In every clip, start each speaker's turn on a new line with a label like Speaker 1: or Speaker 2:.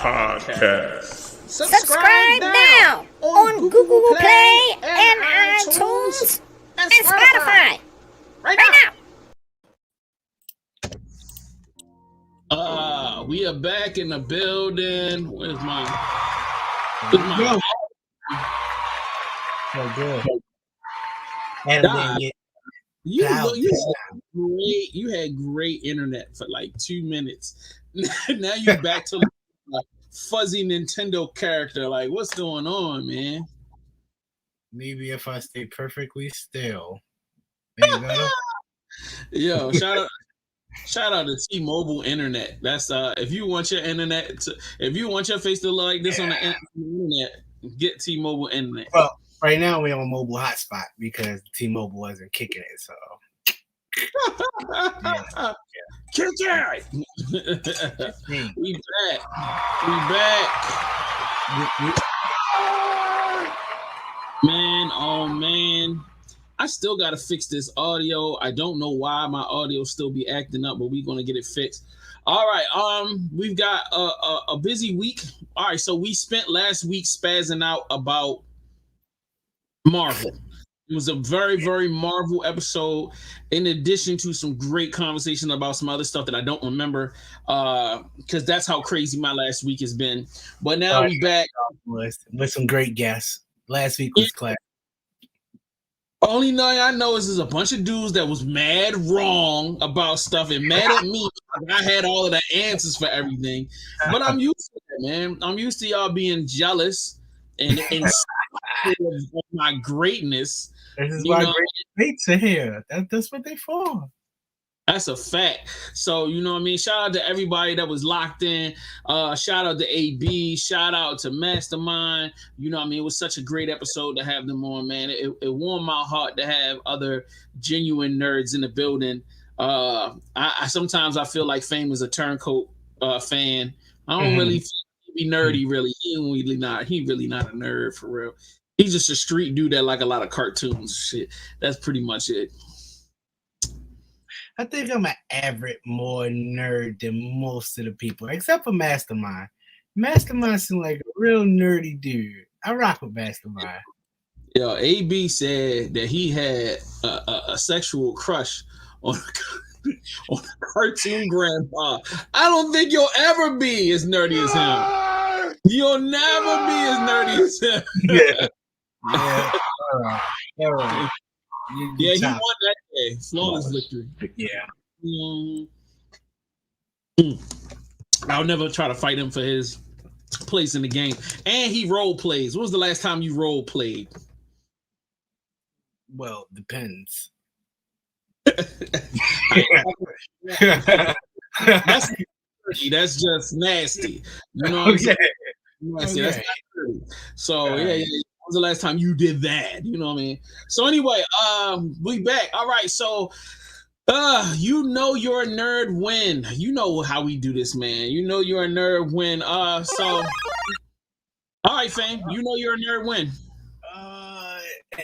Speaker 1: Podcast.
Speaker 2: Subscribe now on Google Play and iTunes and Spotify. Right
Speaker 3: now. We are back in the building. Where's my
Speaker 4: so good. And
Speaker 3: you had great internet for like 2 minutes. Now you're back to like fuzzy Nintendo character. Like, what's going on, man?
Speaker 4: Maybe if I stay perfectly still. Maybe better.
Speaker 3: Yo, shout out to T-Mobile internet. That's if you want your internet if you want your face to look like this on the internet, get T-Mobile internet.
Speaker 4: Well, right now we're on mobile hotspot because T-Mobile wasn't kicking it, so
Speaker 3: Kick it! We back. Man, oh man. I still gotta fix this audio. I don't know why my audio still be acting up, but we're gonna get it fixed. All right, we've got a busy week. All right, so we spent last week spazzing out about Marvel. It was a very, very Marvel episode, in addition to some great conversation about some other stuff that I don't remember, because that's how crazy my last week has been. But now we back
Speaker 4: with some great guests. Last week was class.
Speaker 3: Only thing I know is there's a bunch of dudes that was mad wrong about stuff and mad at me because I had all of the answers for everything. But I'm used to that, man. I'm used to y'all being jealous and of my greatness.
Speaker 4: This is why great debates are here. That's what they for.
Speaker 3: That's a fact. So, you know what I mean? Shout out to everybody that was locked in. Shout out to AB. Shout out to Mastermind. You know what I mean? It was such a great episode to have them on, man. It warmed my heart to have other genuine nerds in the building. I sometimes I feel like Fame is a turncoat fan. I don't really be nerdy, really. He really not a nerd for real. He's just a street dude that like a lot of cartoons shit. That's pretty much it.
Speaker 4: I think I'm an average more nerd than most of the people, except for Mastermind. Mastermind seems like a real nerdy dude. I rock with Mastermind.
Speaker 3: Yo, AB said that he had a sexual crush on a cartoon grandpa. I don't think you'll ever be as nerdy as him. You'll never be as nerdy as him.
Speaker 4: Yeah. All right.
Speaker 3: He won that day. Flawless victory.
Speaker 4: Yeah.
Speaker 3: I'll never try to fight him for his place in the game. And he role plays. When was the last time you role played?
Speaker 4: Well, depends.
Speaker 3: That's just nasty. You know what I'm saying? Nasty. That's not dirty. So yeah. When was the last time you did that? You know what I mean? So anyway, we back. All right, so you know you're a nerd when. You know how we do this, man. You know you're a nerd when. So all right, Fame, you know you're a nerd when.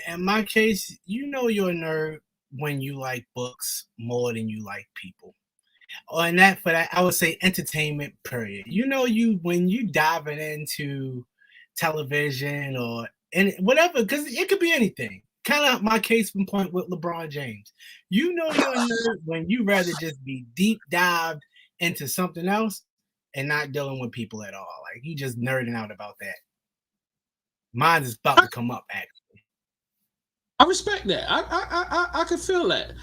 Speaker 4: In my case, you know you're a nerd when you like books more than you like people. And that for that, I would say entertainment, period. You know when you diving into television or whatever, because it could be anything. Kind of my case in point with LeBron James. You know you're a nerd when you rather just be deep dived into something else and not dealing with people at all. Like you just nerding out about that. Mine is about to come up, actually.
Speaker 3: I respect that. I can feel that.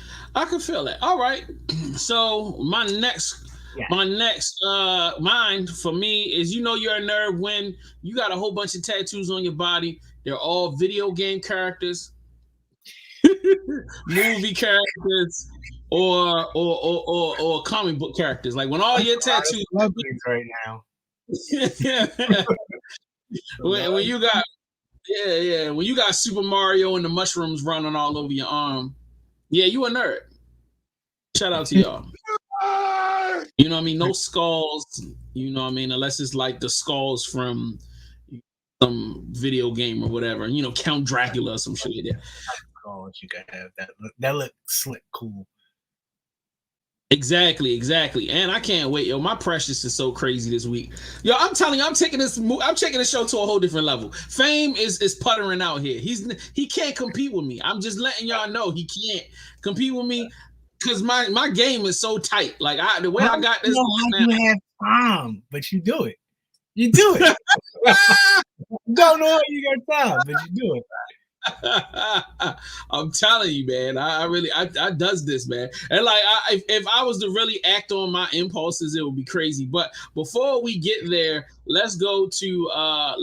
Speaker 3: All right. So my next mind for me is, you know you're a nerd when you got a whole bunch of tattoos on your body. They're all video game characters, movie characters, or comic book characters. Like when all your tattoos
Speaker 4: right now.
Speaker 3: when you got when you got Super Mario and the mushrooms running all over your arm, you a nerd. Shout out to y'all. You know what I mean? No skulls, you know what I mean? Unless it's like the skulls from some video game or whatever. You know, Count Dracula or some shit like that.
Speaker 4: You could have that look slick, cool.
Speaker 3: Exactly. And I can't wait, yo. My Precious is so crazy this week. Yo, I'm telling you, I'm taking this show to a whole different level. Fame is puttering out here. He can't compete with me. I'm just letting y'all know he can't compete with me because my game is so tight. Like the way I got this
Speaker 4: how you have time, but you do it. You do it. Don't know how you got time, but you do it.
Speaker 3: I'm telling you, man. I does this, man. And like, if I was to really act on my impulses, it would be crazy. But before we get there, let's go to a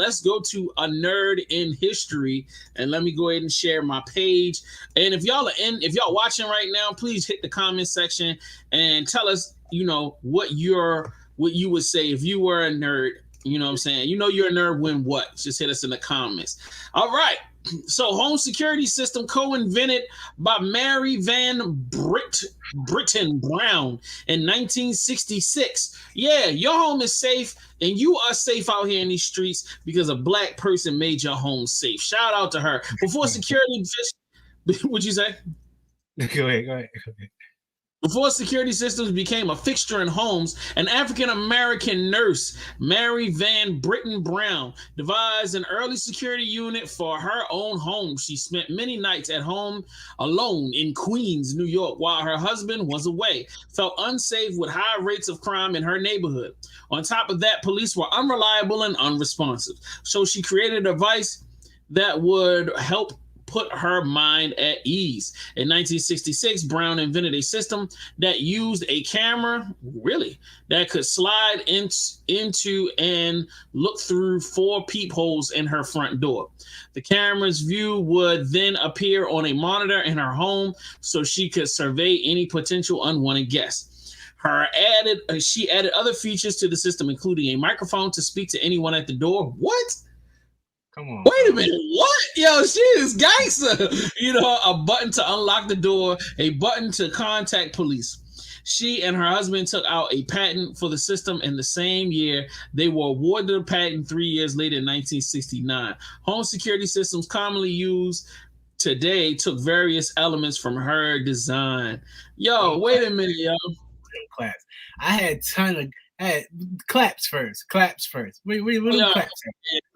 Speaker 3: nerd in history, and let me go ahead and share my page. And if y'all watching right now, please hit the comment section and tell us, what you would say if you were a nerd. You know what I'm saying? You're a nerd when what? Just hit us in the comments. All right. So, home security system co-invented by Mary Van Brittan Brown in 1966. Yeah, your home is safe, and you are safe out here in these streets because a black person made your home safe. Shout out to her. Before security, what'd you say?
Speaker 4: Go ahead.
Speaker 3: Before security systems became a fixture in homes, an African-American nurse, Mary Van Brittan Brown, devised an early security unit for her own home. She spent many nights at home alone in Queens, New York, while her husband was away, felt unsafe with high rates of crime in her neighborhood. On top of that, police were unreliable and unresponsive. So she created a device that would help put her mind at ease. In 1966, Brown invented a system that used a camera, that could slide into and look through 4 peepholes in her front door. The camera's view would then appear on a monitor in her home so she could survey any potential unwanted guests. She added other features to the system, including a microphone to speak to anyone at the door. What?
Speaker 4: Come on.
Speaker 3: Wait a minute. What? Yo, she is gangster. A button to unlock the door, a button to contact police. She and her husband took out a patent for the system in the same year. They were awarded a patent 3 years later in 1969. Home security systems commonly used today took various elements from her design. Yo, wait a minute, yo.
Speaker 4: Claps. I had claps first. Claps first. Wait, claps.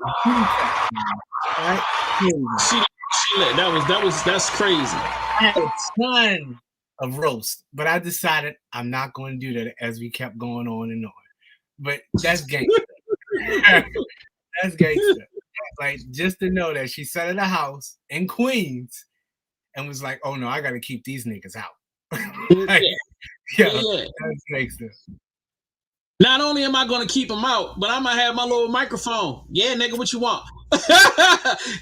Speaker 4: All right.
Speaker 3: That's crazy.
Speaker 4: I had a ton of roast, but I decided I'm not going to do that as we kept going on and on. But that's gangster. That's gangster. Like, just to know that she sat at a house in Queens and was like, "Oh no, I got to keep these niggas out." Yeah, that's gangster.
Speaker 3: Not only am I going to keep him out, but I'm going to have my little microphone. Yeah, nigga, what you want?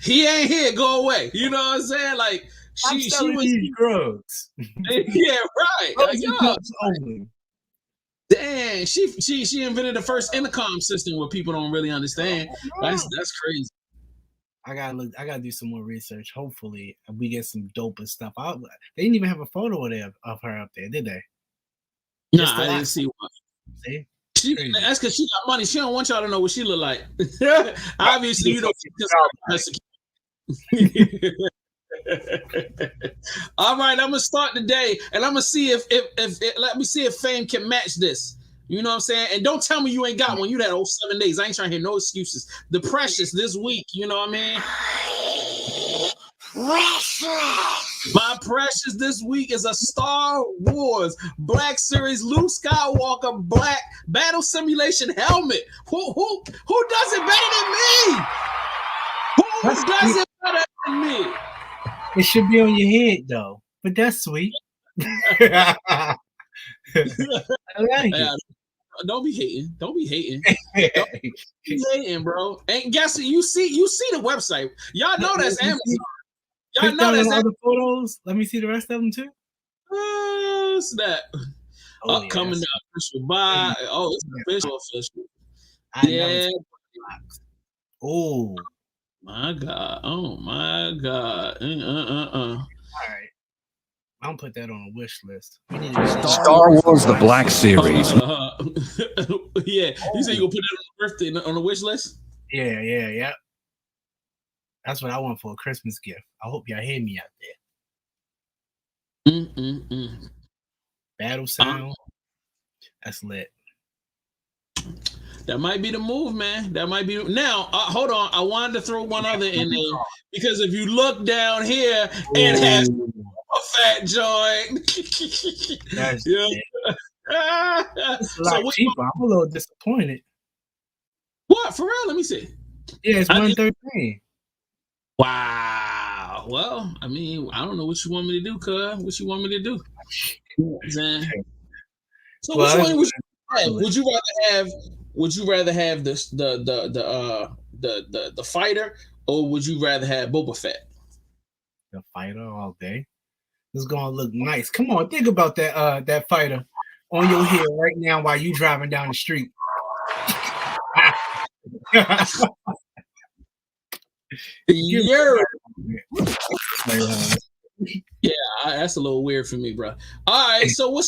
Speaker 3: He ain't here. Go away. You know what I'm saying? Like, she was
Speaker 4: drugs.
Speaker 3: Yeah, right. Damn, she invented the first intercom system where people don't really understand. That's crazy.
Speaker 4: I gotta do some more research. Hopefully, we get some dope stuff out. They didn't even have a photo of her up there, did they?
Speaker 3: Nah, I didn't see one.
Speaker 4: See?
Speaker 3: That's because she got money. She don't want y'all to know what she look like. Obviously, you don't. All right, I'm gonna start the day, and I'm gonna see if let me see if Fame can match this. You know what I'm saying? And don't tell me you ain't got one. You that old 7 days. I ain't trying to hear no excuses. The Precious this week. You know what I mean? Precious. My Precious this week is a Star Wars Black Series Luke Skywalker Black Battle Simulation helmet. Who does it better than me? Who does it better than me?
Speaker 4: It should be on your head though, but that's sweet. I like it.
Speaker 3: Don't be hating. Don't be hating. Don't be hating, bro. And guess what? You see the website. Y'all know that's Amazon. Y'all know that's
Speaker 4: all the photos. Let me see the rest of them too.
Speaker 3: What's that? Upcoming the official buy. Oh, it's official. Yeah.
Speaker 4: Oh
Speaker 3: my God. Oh my God.
Speaker 4: All right. I'm gonna put that on a wish list.
Speaker 1: Star Wars: The Black Series.
Speaker 3: Yeah, you say you gonna put that on the wish list?
Speaker 4: Yeah. That's what I want for a Christmas gift. I hope y'all hear me out there. Battle sound. That's lit.
Speaker 3: That might be the move, man. That might be. Now, hold on. I wanted to throw one other in there because if you look down here, it has a fat joint.
Speaker 4: That's
Speaker 3: yeah.
Speaker 4: It's a lot cheaper. I'm a little disappointed.
Speaker 3: What? For real? Let me see.
Speaker 4: Yeah, it's $113.
Speaker 3: Wow. Well, I mean, I don't know what you want me to do, cuz. What you want me to do? So which one would you have? Would you rather have the fighter, or would you rather have Boba Fett?
Speaker 4: The fighter all day. It's gonna look nice. Come on, think about that fighter on your head right now while you driving down the street.
Speaker 3: Yeah, that's a little weird for me, bro. All right, so what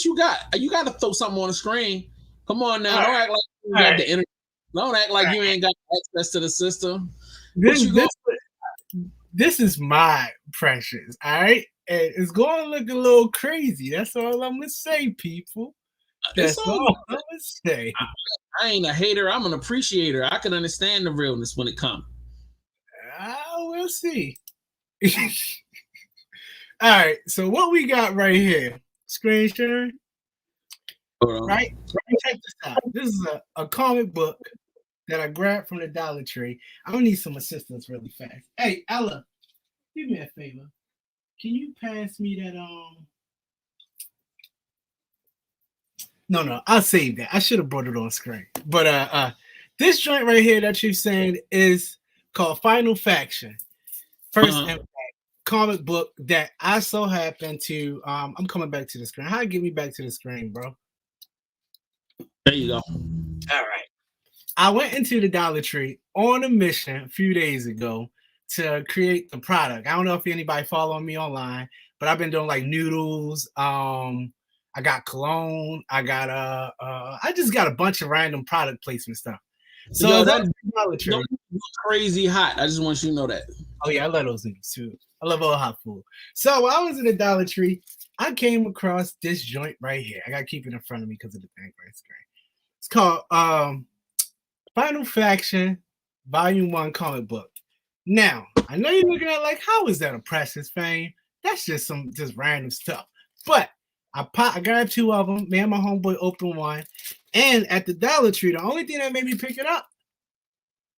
Speaker 3: you got? You got to throw something on the screen. Come on now, don't act like you got the internet. Don't act like you ain't got access to the system.
Speaker 4: This is my precious, all right? And it's going to look a little crazy. That's all I'm going to say, people. That's all I'm going to say.
Speaker 3: I ain't a hater. I'm an appreciator. I can understand the realness when it comes.
Speaker 4: We'll see. All right, so what we got right here, screen sharing, right? Check this out. This is a comic book that I grabbed from the Dollar Tree. I'm gonna need some assistance really fast. Hey, Ella, do me a favor. Can you pass me that? No, I'll save that. I should have brought it on screen. But this joint right here that you're saying is called Final Faction. First Impact comic book that I so happen to. I'm coming back to the screen. How get me back to the screen, bro?
Speaker 3: There you go.
Speaker 4: All right. I went into the Dollar Tree on a mission a few days ago to create the product. I don't know if anybody following me online, but I've been doing like noodles. I got cologne. I got I just got a bunch of random product placement stuff. So that's Dollar Tree.
Speaker 3: Crazy hot. I just want you to know that.
Speaker 4: Oh yeah, I love those noodles too. I love all hot food. So while I was in the Dollar Tree, I came across this joint right here. I gotta keep it in front of me because of the thing right screen. It's called Final Faction Volume 1 comic book. Now, I know you're looking at like, how is that a Precious Fame? That's just random stuff. But I grabbed two of them. Me and my homeboy opened one. And at the Dollar Tree, the only thing that made me pick it up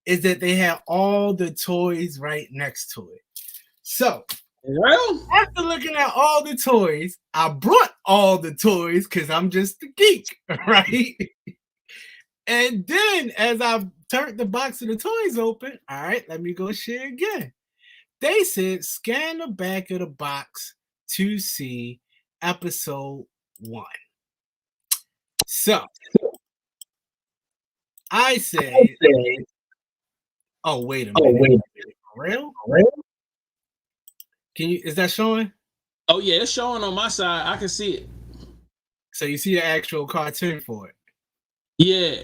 Speaker 4: is that they had all the toys right next to it. So, after looking at all the toys, I brought all the toys because I'm just a geek, right? And then as I turned the box of the toys open, all right, let me go share again. They said scan the back of the box to see episode 1. So I said, oh, wait a minute. For real? Is that showing?
Speaker 3: Oh yeah, it's showing on my side. I can see it.
Speaker 4: So you see the actual cartoon for it?
Speaker 3: Yeah.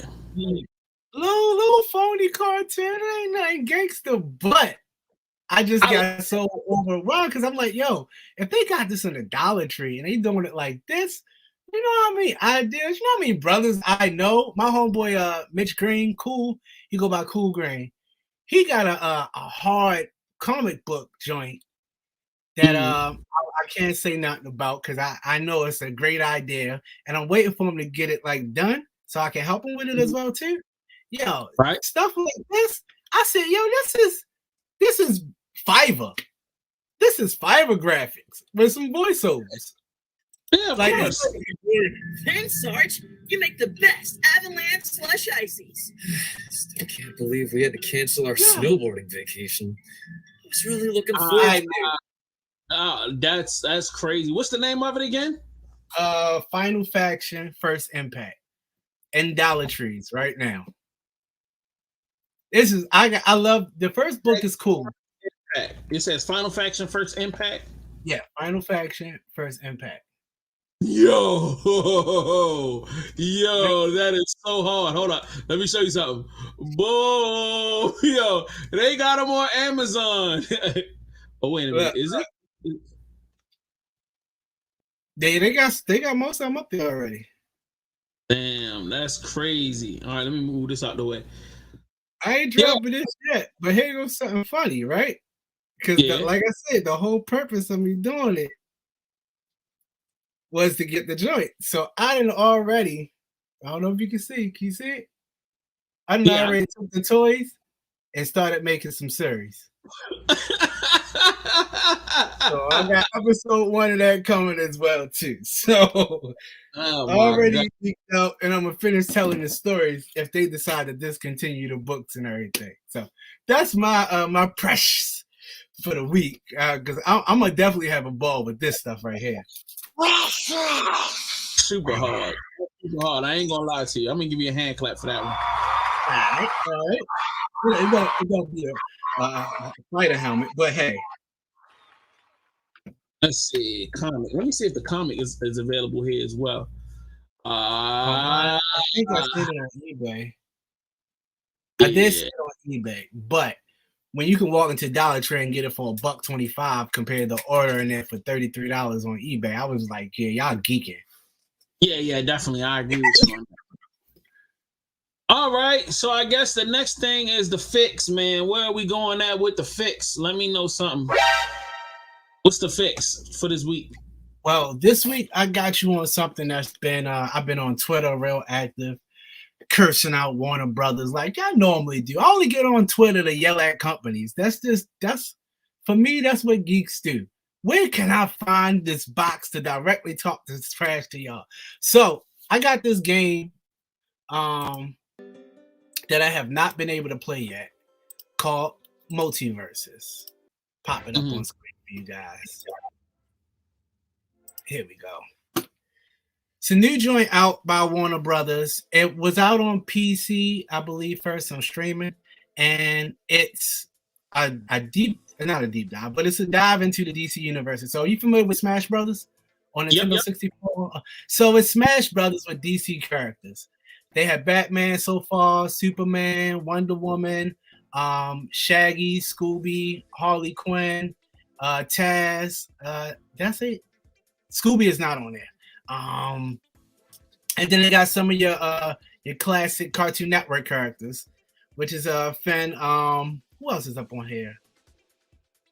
Speaker 4: Little phony cartoon. It ain't nothing gangster, but I just got so overwhelmed because I'm like, yo, if they got this in the Dollar Tree and they doing it like this, you know how many ideas, you know how many brothers I know? My homeboy Mitch Green, Cool, he go by Cool Green. He got a hard comic book joint that I can't say nothing about because I know it's a great idea and I'm waiting for him to get it like done so I can help him with it as well too. Yo, stuff like this. I said, yo, this is Fiverr. This is Fiverr graphics with some voiceovers.
Speaker 3: Yeah,
Speaker 5: like thanks, Sarge. You make the best avalanche slush ices.
Speaker 6: Still can't believe we had to cancel our snowboarding vacation. I was really looking forward to it.
Speaker 3: That's crazy. What's the name of it again?
Speaker 4: Final Faction First Impact. In Dollar Trees right now. This is I love the first book is cool.
Speaker 3: It says Final Faction First Impact.
Speaker 4: Yeah, Final Faction First Impact.
Speaker 3: Yo, that is so hard. Hold on, let me show you something. Boom, yo, they got them on Amazon. Oh wait a minute, is it?
Speaker 4: They got most of them up there already.
Speaker 3: Damn, that's crazy. All right, let me move this out the way.
Speaker 4: I ain't dropping this yet, but here goes something funny, right? Because,
Speaker 3: Yeah.
Speaker 4: like I said, the whole purpose of me doing it was to get the joint. So I didn't already. I don't know if you can see. Can you see it? I done
Speaker 3: Yeah.
Speaker 4: already took the toys and started making some series. So I got episode 1 of that coming as well too. So already geeked out, and I'm gonna finish telling the stories if they decide to discontinue the books and everything. So that's my my precious for the week, because I'm gonna definitely have a ball with this stuff right here.
Speaker 3: Super hard. Super hard. I ain't gonna lie to you. I'm gonna give you a hand clap for that one.
Speaker 4: All right. It's gonna be a fighter helmet, but hey.
Speaker 3: Let's see. Comic. Let me see if the comic is available here as well.
Speaker 4: I think I did it on eBay. I did see it on eBay, but when you can walk into Dollar Tree and get it for $1.25 compared to ordering it for $33 on eBay, I was like, yeah, y'all geeking.
Speaker 3: Yeah, definitely. I agree with you on that. All right, so I guess the next thing is the fix, man. Where are we going at with the fix? Let me know something. What's the fix for this week?
Speaker 4: Well, this week I got you on something that's been I've been on Twitter real active, cursing out Warner Brothers like I normally do. I only get on Twitter to yell at companies. That's for me, that's what geeks do. Where can I find this box to directly talk this trash to y'all? So I got this game that I have not been able to play yet called Multiverses. Pop it up on screen for you guys. Here we go. It's a new joint out by Warner Brothers. It was out on PC, I believe, first on streaming, and it's not a deep dive, but it's a dive into the DC universe. So, are you familiar with Smash Brothers on Nintendo 64? So it's Smash Brothers with DC characters. They have Batman so far, Superman, Wonder Woman, Shaggy, Scooby, Harley Quinn, Taz. That's it. Scooby is not on there. And then they got some of your classic Cartoon Network characters, which is Finn. Who else is up on here?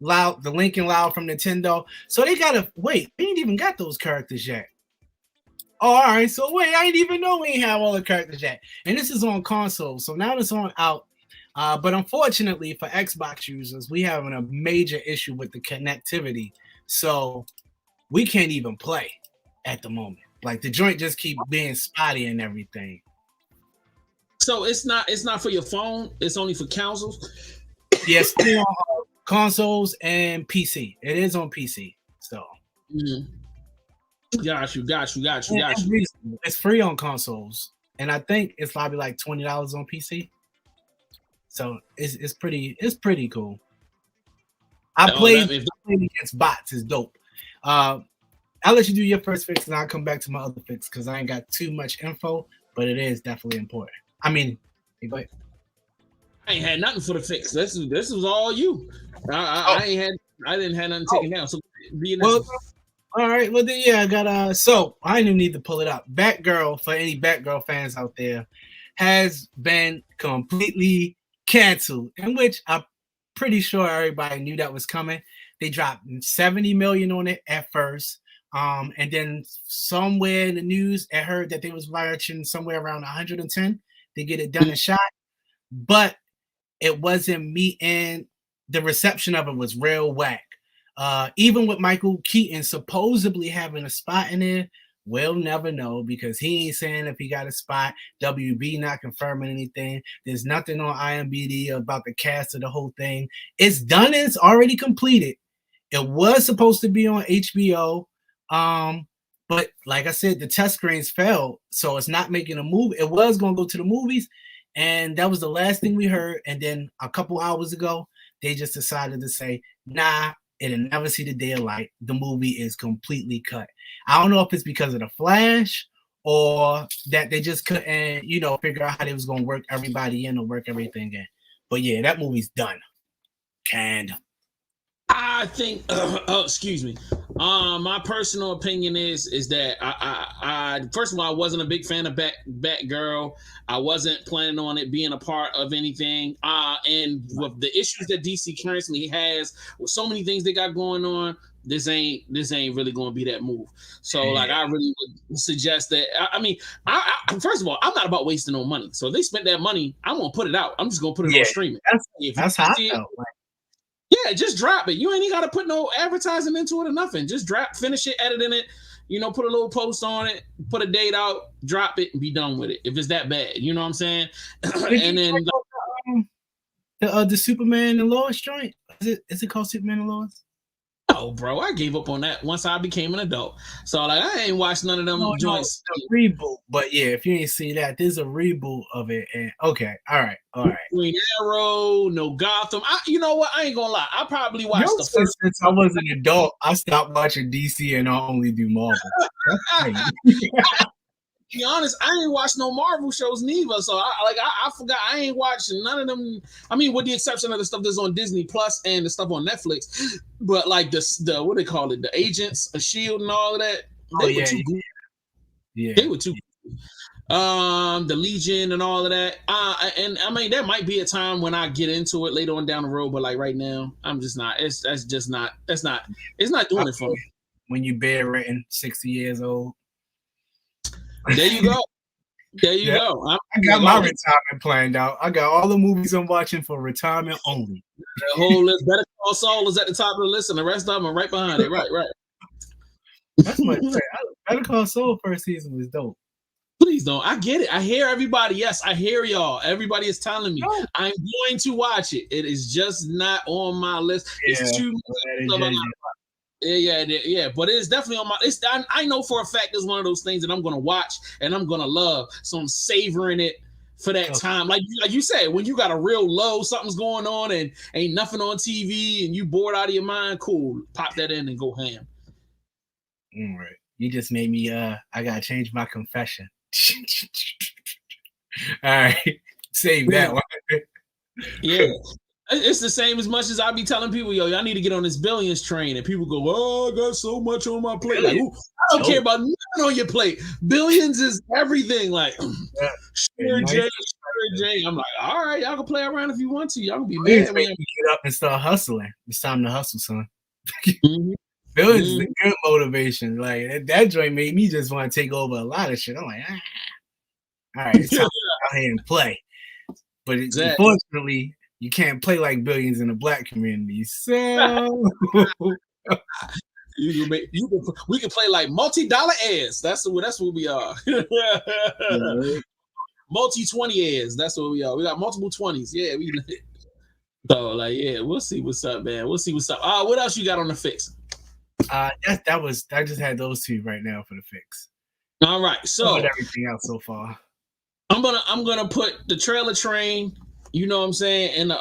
Speaker 4: Loud, the Lincoln Loud from Nintendo. So they gotta wait. They ain't even got those characters yet. Oh, all right. So wait, I didn't even know we ain't have all the characters yet. And this is on console. So now it's on out. But unfortunately for Xbox users, we having a major issue with the connectivity. So we can't even play at the moment. Like the joint just keep being spotty and everything.
Speaker 3: So it's not for your phone. It's only for consoles.
Speaker 4: Yes, on consoles and PC. It is on PC. So.
Speaker 3: Got you.
Speaker 4: It's free on consoles, and I think it's probably like $20 on PC. So it's pretty cool. I played against bots. Is dope. I'll let you do your first fix, and I'll come back to my other fix because I ain't got too much info, but it is definitely important. I mean, go ahead.
Speaker 3: I ain't had nothing for the fix. This was all you. I didn't have nothing taken down. So
Speaker 4: all right. Well then, yeah, I got so I didn't even need to pull it up. Batgirl, for any Batgirl fans out there, has been completely canceled, in which I'm pretty sure everybody knew that was coming. They dropped 70 million on it at first. And then somewhere in the news, I heard that they was watching somewhere around 110 to get it done and shot, but it wasn't meeting. The reception of it was real whack. Even with Michael Keaton supposedly having a spot in there, we'll never know because he ain't saying if he got a spot. WB not confirming anything. There's nothing on IMDb about the cast of the whole thing. It's done. It's already completed. It was supposed to be on HBO. But like I said, the test screens failed, so it's not making a move. It was going to go to the movies, and that was the last thing we heard. And then a couple hours ago, they just decided to say, nah, it'll never see the day of light. The movie is completely cut. I don't know if it's because of the Flash or that they just couldn't, figure out how they was going to work everybody in or work everything in. But yeah, that movie's done. Canned.
Speaker 3: I think, excuse me. My personal opinion is that I first of all, I wasn't a big fan of Batgirl. I wasn't planning on it being a part of anything. And with the issues that DC currently has, with so many things they got going on, this ain't really going to be that move. So like, I really would suggest that. I first of all, I'm not about wasting no money. So if they spent that money, I'm gonna put it out. I'm just gonna put it on streaming.
Speaker 4: That's how I felt.
Speaker 3: Yeah, just drop it. You ain't even got to put no advertising into it or nothing. Just finish it, editing it, put a little post on it, put a date out, drop it, and be done with it. If it's that bad, you know what I'm saying? And then
Speaker 4: the Superman and Lois joint. Is it called Superman and Lois?
Speaker 3: Oh, bro, I gave up on that once I became an adult. So like, I ain't watched none of them joints.
Speaker 4: No, reboot, but yeah, if you ain't see that, there's a reboot of it. And okay, all right.
Speaker 3: Green Arrow, no Gotham. You know what? I ain't gonna lie. I probably watched the first.
Speaker 4: Since I was an adult, I stopped watching DC and I only do Marvel.
Speaker 3: To be honest, I ain't watched no Marvel shows neither. So I forgot. I ain't watched none of them. I mean, with the exception of the stuff that's on Disney Plus and the stuff on Netflix. But like the what they call it, the Agents of S.H.I.E.L.D. and all of that. They were too good. Yeah. They were too good. The Legion and all of that. And I mean, there might be a time when I get into it later on down the road, but like right now, I'm just not. It's not doing it for me.
Speaker 4: When you bedridden, 60 years old.
Speaker 3: There you go. There you go.
Speaker 4: I got my retirement planned out. I got all the movies I'm watching for retirement only.
Speaker 3: The whole list. Better Call Saul is at the top of the list, and the rest of them are right behind it. Right.
Speaker 4: That's what Better Call Saul first season was dope.
Speaker 3: Please don't. I get it. I hear everybody. Yes, I hear y'all. Everybody is telling me I'm going to watch it. It is just not on my list. It's too much. Yeah. But it's definitely on my. I know for a fact it's one of those things that I'm gonna watch and I'm gonna love. So I'm savoring it for that time. Like you said, when you got a real low, something's going on and ain't nothing on TV and you bored out of your mind. Cool, pop that in and go ham.
Speaker 4: All right. You just made me. I gotta change my confession. All right, save that one.
Speaker 3: Yeah. It's the same as much as I be telling people, yo, y'all need to get on this billions train. And people go, oh, I got so much on my plate. Like, I don't care about nothing on your plate. Billions is everything. Like, sure, Jay. I'm like, all right, y'all can play around if you want to. Y'all can be mad.
Speaker 4: Get up and start hustling. It's time to hustle, son. Billions is a good motivation. Like, that joint made me just want to take over a lot of shit. I'm like, all right, it's time to go out here and play. But unfortunately, you can't play like billions in the black community. So
Speaker 3: we can play like multi-dollar ads. That's what we are. Multi-20 ads. That's what we are. We got multiple 20s. Yeah, so like, yeah, we'll see what's up, man. We'll see what's up. What else you got on the fix?
Speaker 4: I just had those two right now for the fix.
Speaker 3: All right, so
Speaker 4: everything else so far.
Speaker 3: I'm gonna put the trailer train. You know what I'm saying? And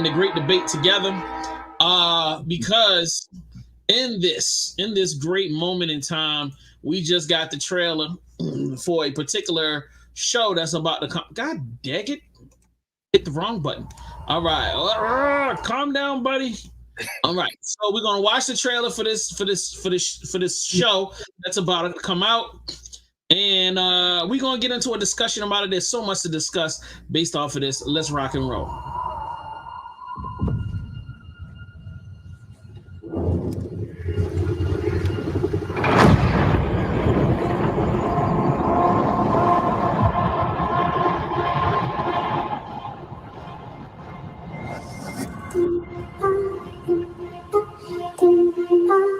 Speaker 3: the great debate together. Because in this great moment in time, we just got the trailer for a particular show that's about to come. God dang it. Hit the wrong button. All right. Calm down, buddy. All right. So we're gonna watch the trailer for this show that's about to come out. And we're going to get into a discussion about it. There's so much to discuss based off of this. Let's rock and roll.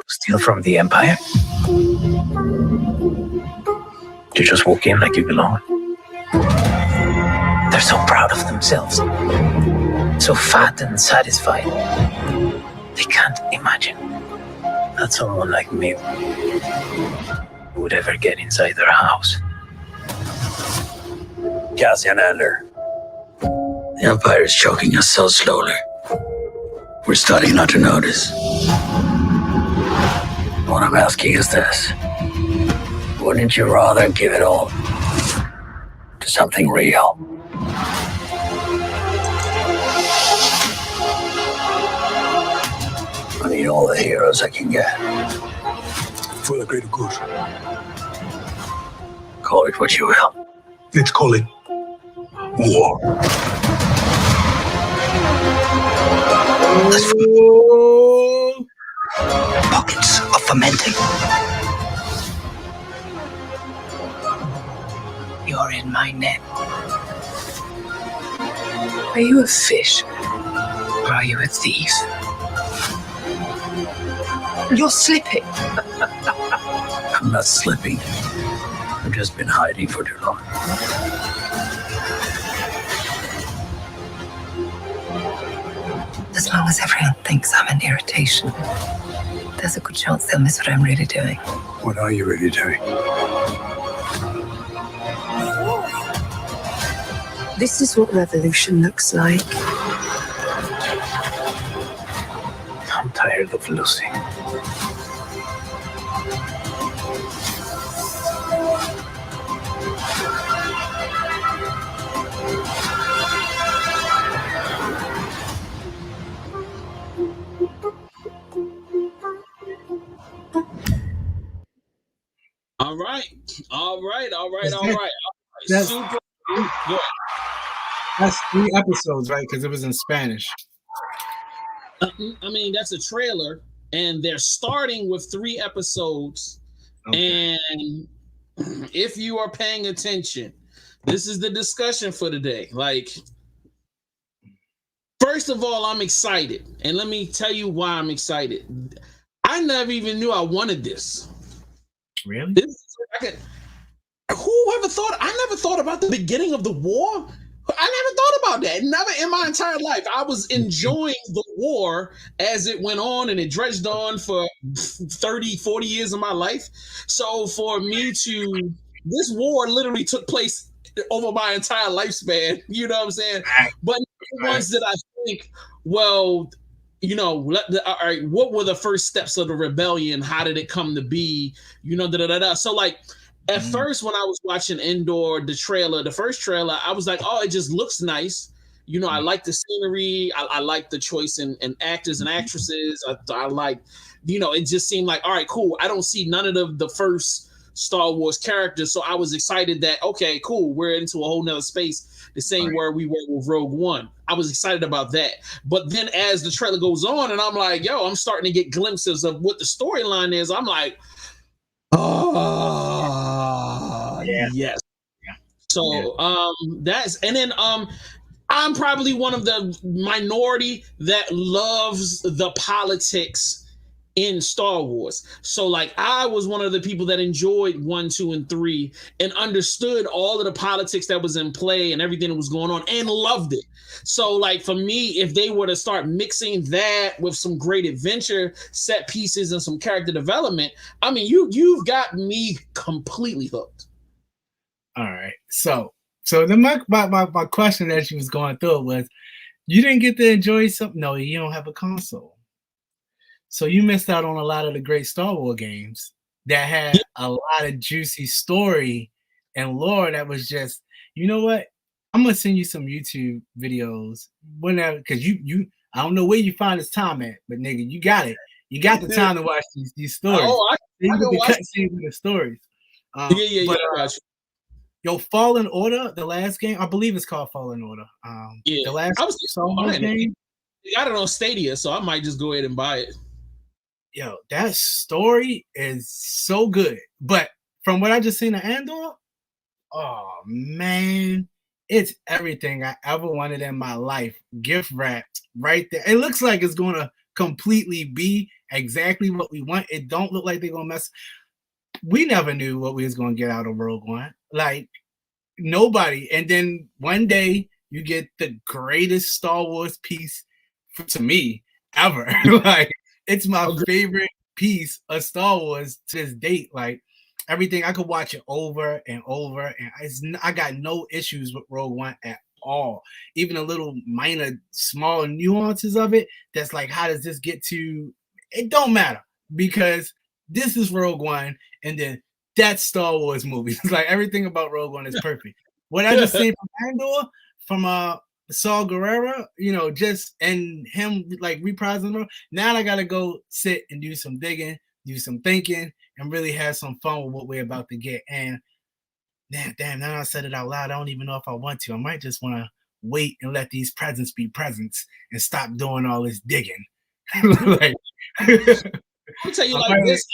Speaker 7: Steal from the Empire? You just walk in like you belong. They're so proud of themselves, so fat and satisfied. They can't imagine that someone like me would ever get inside their house.
Speaker 8: Cassian Andor. The Empire is choking us so slowly. We're starting not to notice. What I'm asking is this. Wouldn't you rather give it all to something real? I need all the heroes I can get.
Speaker 9: For the greater good.
Speaker 8: Call it what you will.
Speaker 9: Let's call it war.
Speaker 8: Pockets of fermenting. You're in my net. Are you a fish? Or are you a thief? You're slipping. I'm not slipping. I've just been hiding for too long.
Speaker 10: As long as everyone thinks I'm an irritation, there's a good chance they'll miss what I'm really doing.
Speaker 9: What are you really doing?
Speaker 10: This is what revolution looks like.
Speaker 8: I'm tired of losing.
Speaker 3: All right.
Speaker 4: That's,
Speaker 3: Super. Good.
Speaker 4: that's 3 episodes, right? Because it was in Spanish.
Speaker 3: I mean, that's a trailer, and they're starting with 3 episodes.
Speaker 4: Okay.
Speaker 3: And if you are paying attention, this is the discussion for today. Like, first of all, I'm excited, and let me tell you why I'm excited. I never even knew I wanted this.
Speaker 4: Really?
Speaker 3: Whoever thought? I never thought about the beginning of the war. I never thought about that. Never in my entire life. I was enjoying the war as it went on, and it dredged on for 30, 40 years of my life. So for me to, this war literally took place over my entire lifespan. You know what I'm saying? But the ones that I think, well, you know, all right, what were the first steps of the rebellion? How did it come to be? You know, So like, at first, when I was watching Andor, the first trailer, I was like, oh, it just looks nice. You know, I like the scenery. I like the choice in actors and actresses. I like, you know, it just seemed like, all right, cool. I don't see none of the first Star Wars characters. So I was excited that, okay, cool. We're into a whole nother space, the same where we were with Rogue One. I was excited about that. But then as the trailer goes on, and I'm like, yo, I'm starting to get glimpses of what the storyline is. I'm like, yes. So that's, and then I'm probably one of the minority that loves the politics in Star Wars. So like, I was one of the people that enjoyed 1, 2, and 3 and understood all of the politics that was in play and everything that was going on and loved it. So like, for me, if they were to start mixing that with some great adventure set pieces and some character development, I mean, you've got me completely hooked.
Speaker 4: All right. So then my question as you was going through it was, you didn't get to enjoy something. No, you don't have a console. So you missed out on a lot of the great Star Wars games that had a lot of juicy story and lore that was just, you know what? I'm gonna send you some YouTube videos whenever, because you I don't know where you find this time at, but nigga, you got it. You got the time to watch these stories.
Speaker 3: Oh, I
Speaker 4: can watch the stories.
Speaker 3: I got you.
Speaker 4: Yo, Fallen Order, the last game, I believe it's called Fallen Order. The last Star Wars game.
Speaker 3: You got it on Stadia, so I might just go ahead and buy it.
Speaker 4: Yo, that story is so good. But from what I just seen of Andor, oh man, it's everything I ever wanted in my life. Gift wrapped right there. It looks like it's gonna completely be exactly what we want. It don't look like they're gonna mess. We never knew what we was gonna get out of Rogue One. Like, nobody. And then one day you get the greatest Star Wars piece to me ever. Like, it's my favorite piece of Star Wars to this date. Like, everything, I could watch it over and over, and I got no issues with Rogue One at all. Even a little minor, small nuances of it, that's like, how does this get to? It don't matter, because this is Rogue One, and then that's Star Wars movies. It's like, everything about Rogue One is perfect. What I just seen from Andor, from Saul Guerrero, just and him like reprising the role. Now I gotta go sit and do some digging, do some thinking, and really have some fun with what we're about to get. And damn, now I said it out loud. I don't even know if I want to. I might just want to wait and let these presents be presents and stop doing all this digging. Like,
Speaker 3: I'll tell you like this.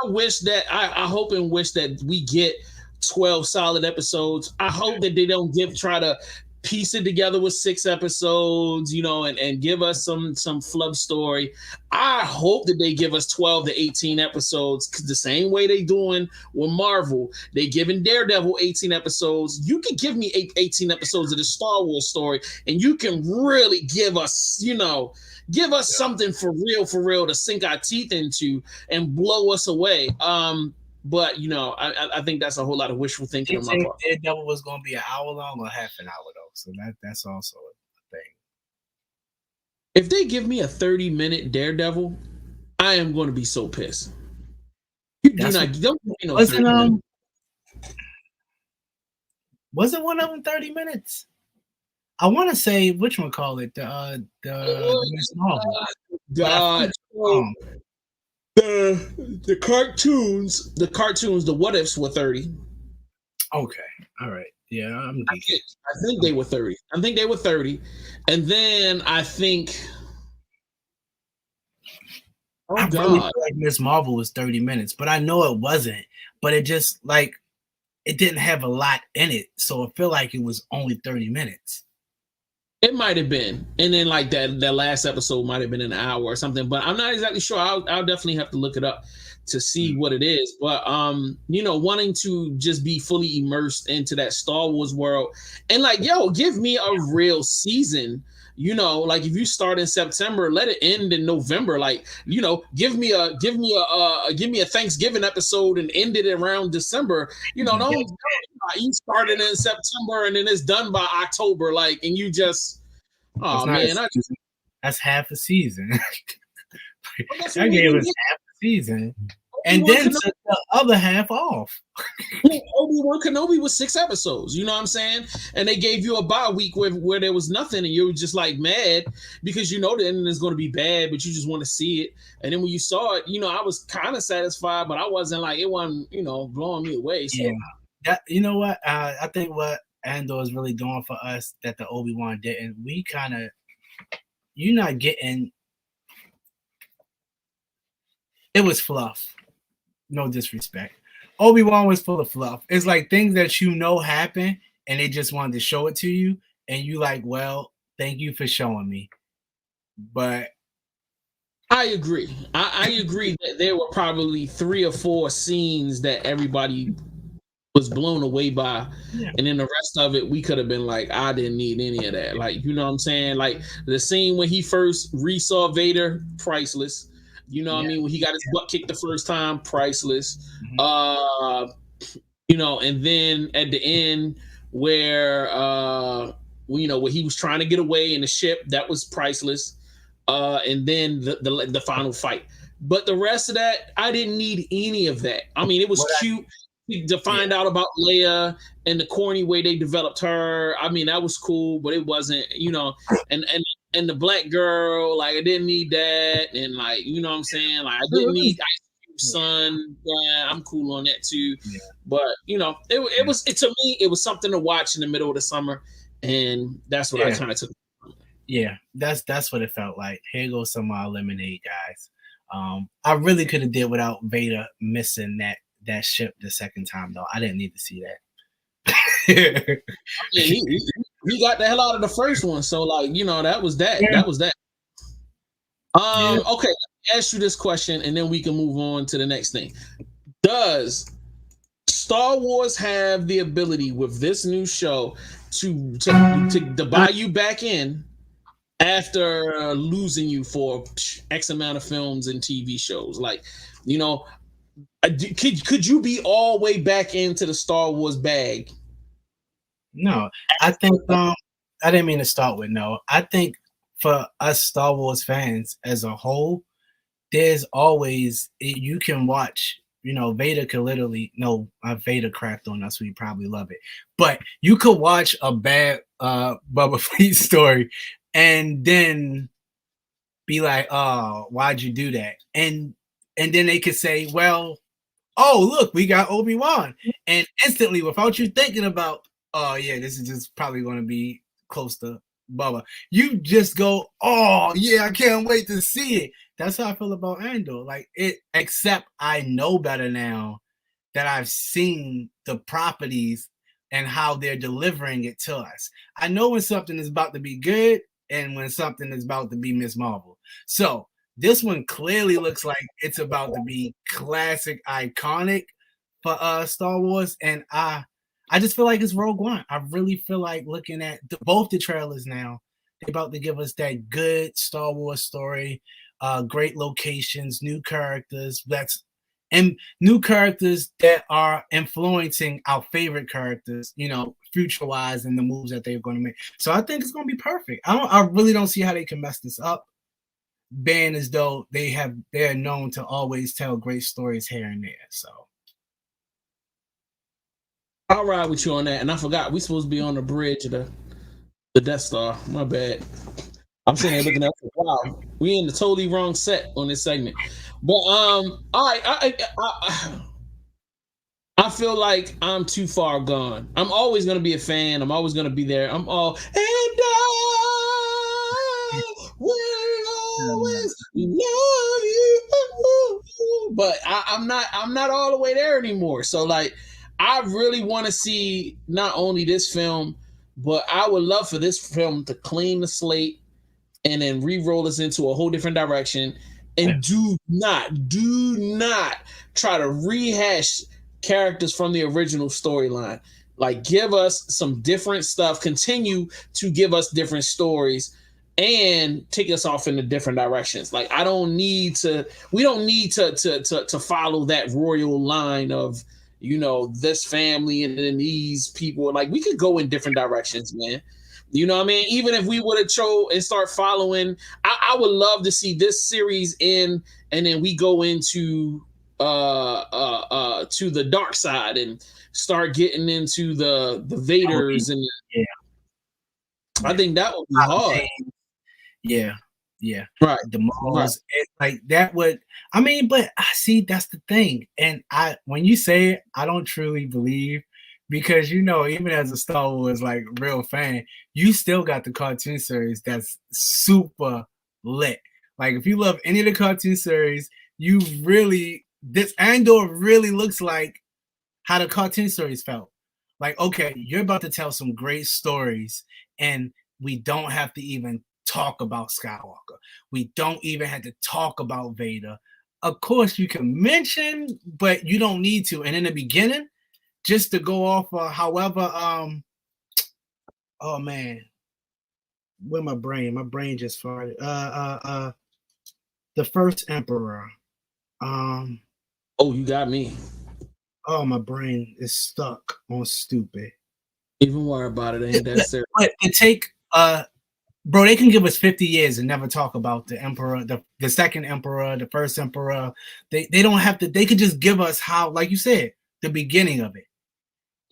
Speaker 3: I wish that I hope and wish that we get 12 solid episodes. I hope that they don't try to piece it together with 6 episodes, and give us some flub story. I hope that they give us 12 to 18 episodes, because the same way they doing with Marvel, they giving Daredevil 18 episodes. You can give me 18 episodes of the Star Wars story, and you can really give us, something for real to sink our teeth into and blow us away. But I think that's a whole lot of wishful thinking on my part.
Speaker 4: Daredevil was going to be an hour long or half an hour though, so that's also a thing.
Speaker 3: If they give me a 30-minute Daredevil, I am going to be so pissed. Don't give me no 30 minutes.
Speaker 4: Wasn't one of them 30 minutes? I want to say which one call it the Miss Marvel.
Speaker 3: God. The cartoons, the what ifs were 30.
Speaker 4: Okay. All right. Yeah,
Speaker 3: I think they were 30. And then I think
Speaker 4: I really feel like Miss Marvel was 30 minutes, but I know it wasn't. But it just like it didn't have a lot in it. So I feel like it was only 30 minutes.
Speaker 3: It might have been, and then like that last episode might have been an hour or something, but I'm not exactly sure. I'll definitely have to look it up to see what it is. But wanting to just be fully immersed into that Star Wars world, and like, give me a real season. Like if you start in September, let it end in November. Like, give me a Thanksgiving episode and end it around December. Don't you started in September and then it's done by October. Like, and you just,
Speaker 4: that's half a season. I gave us half a season. And then took the other half off.
Speaker 3: Obi-Wan Kenobi was 6 episodes, you know what I'm saying? And they gave you a bye week where there was nothing, and you were just like mad because the ending is going to be bad, but you just want to see it. And then when you saw it, I was kind of satisfied, but I wasn't like, it wasn't, blowing me away. So.
Speaker 4: Yeah. You know what? I think what Andor is really doing for us that the Obi-Wan didn't, we kind of, you're not getting, it was fluff. No disrespect. Obi-Wan was full of fluff. It's like things that happen and they just wanted to show it to you. And you like, well, thank you for showing me. But
Speaker 3: I agree. I agree that there were probably 3 or 4 scenes that everybody was blown away by. Yeah. And then the rest of it, we could have been like, I didn't need any of that. Like, you know what I'm saying? Like the scene when he first re-saw Vader, priceless. You know what I mean? When he got his butt kicked the first time, priceless. Mm-hmm. And then at the end where where he was trying to get away in the ship, that was priceless. And then the final fight. But the rest of that, I didn't need any of that. I mean, it was cute to find out about Leia and the corny way they developed her. I mean, that was cool, but it wasn't, and the black girl, like I didn't need that, and like you know what I'm saying, like I didn't need Ice Cube's son. Yeah, I'm cool on that too. Yeah. But it was to me, it was something to watch in the middle of the summer, and that's what I kind of took.
Speaker 4: Yeah, that's what it felt like. Here goes some lemonade, guys. I really could have did without Vader missing that ship the second time though. I didn't need to see that.
Speaker 3: Yeah, he got the hell out of the first one, so like that was that. Yeah. That was that. Okay, ask you this question, and then we can move on to the next thing. Does Star Wars have the ability with this new show to buy you back in after losing you for X amount of films and TV shows? Like, could you be all the way back into the Star Wars bag?
Speaker 4: No, I think I didn't mean to start with no. I think for us Star Wars fans as a whole, there's always you can watch Vader could literally Vader cracked on us, we probably love it. But you could watch a bad Boba Fett story and then be like, oh, why'd you do that? And then they could say, well, oh, look, we got Obi-Wan. And instantly, without you thinking about, oh yeah, this is just probably going to be close to Bubba, you just go, oh yeah, I can't wait to see it. That's how I feel about Andor. Like it, except I know better now that I've seen the properties and how they're delivering it to us. I know when something is about to be good and when something is about to be Miss Marvel. So this one clearly looks like it's about to be classic, iconic for Star Wars, and I just feel like it's Rogue One. I really feel like looking at both the trailers now, they're about to give us that good Star Wars story, great locations, new characters. And new characters that are influencing our favorite characters, future-wise, and the moves that they're going to make. So I think it's going to be perfect. I really don't see how they can mess this up, being as though they're known to always tell great stories here and there. So
Speaker 3: I'll ride with you on that. And I forgot we supposed to be on the bridge of the Death Star. My bad. I'm sitting here looking at it. Wow, we in the totally wrong set on this segment. But I feel like I'm too far gone. I'm always gonna be a fan. I'm always gonna be there. I'm all and I will always love you. But I'm not all the way there anymore. So like I really want to see not only this film, but I would love for this film to clean the slate and then re-roll us into a whole different direction. And do not try to rehash characters from the original storyline. Like give us some different stuff, continue to give us different stories and take us off into different directions. Like we don't need to follow that royal line of, this family and then these people. Like we could go in different directions, man. You know what I mean? Even if we would have chose and start following, I would love to see this series end and then we go into to the dark side and start getting into the Vaders and I think that would be hard.
Speaker 4: Yeah.
Speaker 3: Right.
Speaker 4: The Mars, like that would. I mean, but I see that's the thing, and when you say it, I don't truly believe. Because even as a Star Wars like real fan, you still got the cartoon series that's super lit. Like if you love any of the cartoon series, this Andor really looks like how the cartoon series felt. Like, okay, you're about to tell some great stories, and we don't have to even talk about Skywalker. We don't even have to talk about Vader. Of course, you can mention, but you don't need to. And in the beginning, just to go off however oh man, where my brain just farted. The first Emperor.
Speaker 3: Oh, you got me.
Speaker 4: Oh, my brain is stuck on stupid.
Speaker 3: Even worry about it, ain't that serious.
Speaker 4: But to take bro, they can give us 50 years and never talk about the Emperor, the second Emperor, the first Emperor. They don't have to, they could just give us how, like you said, the beginning of it.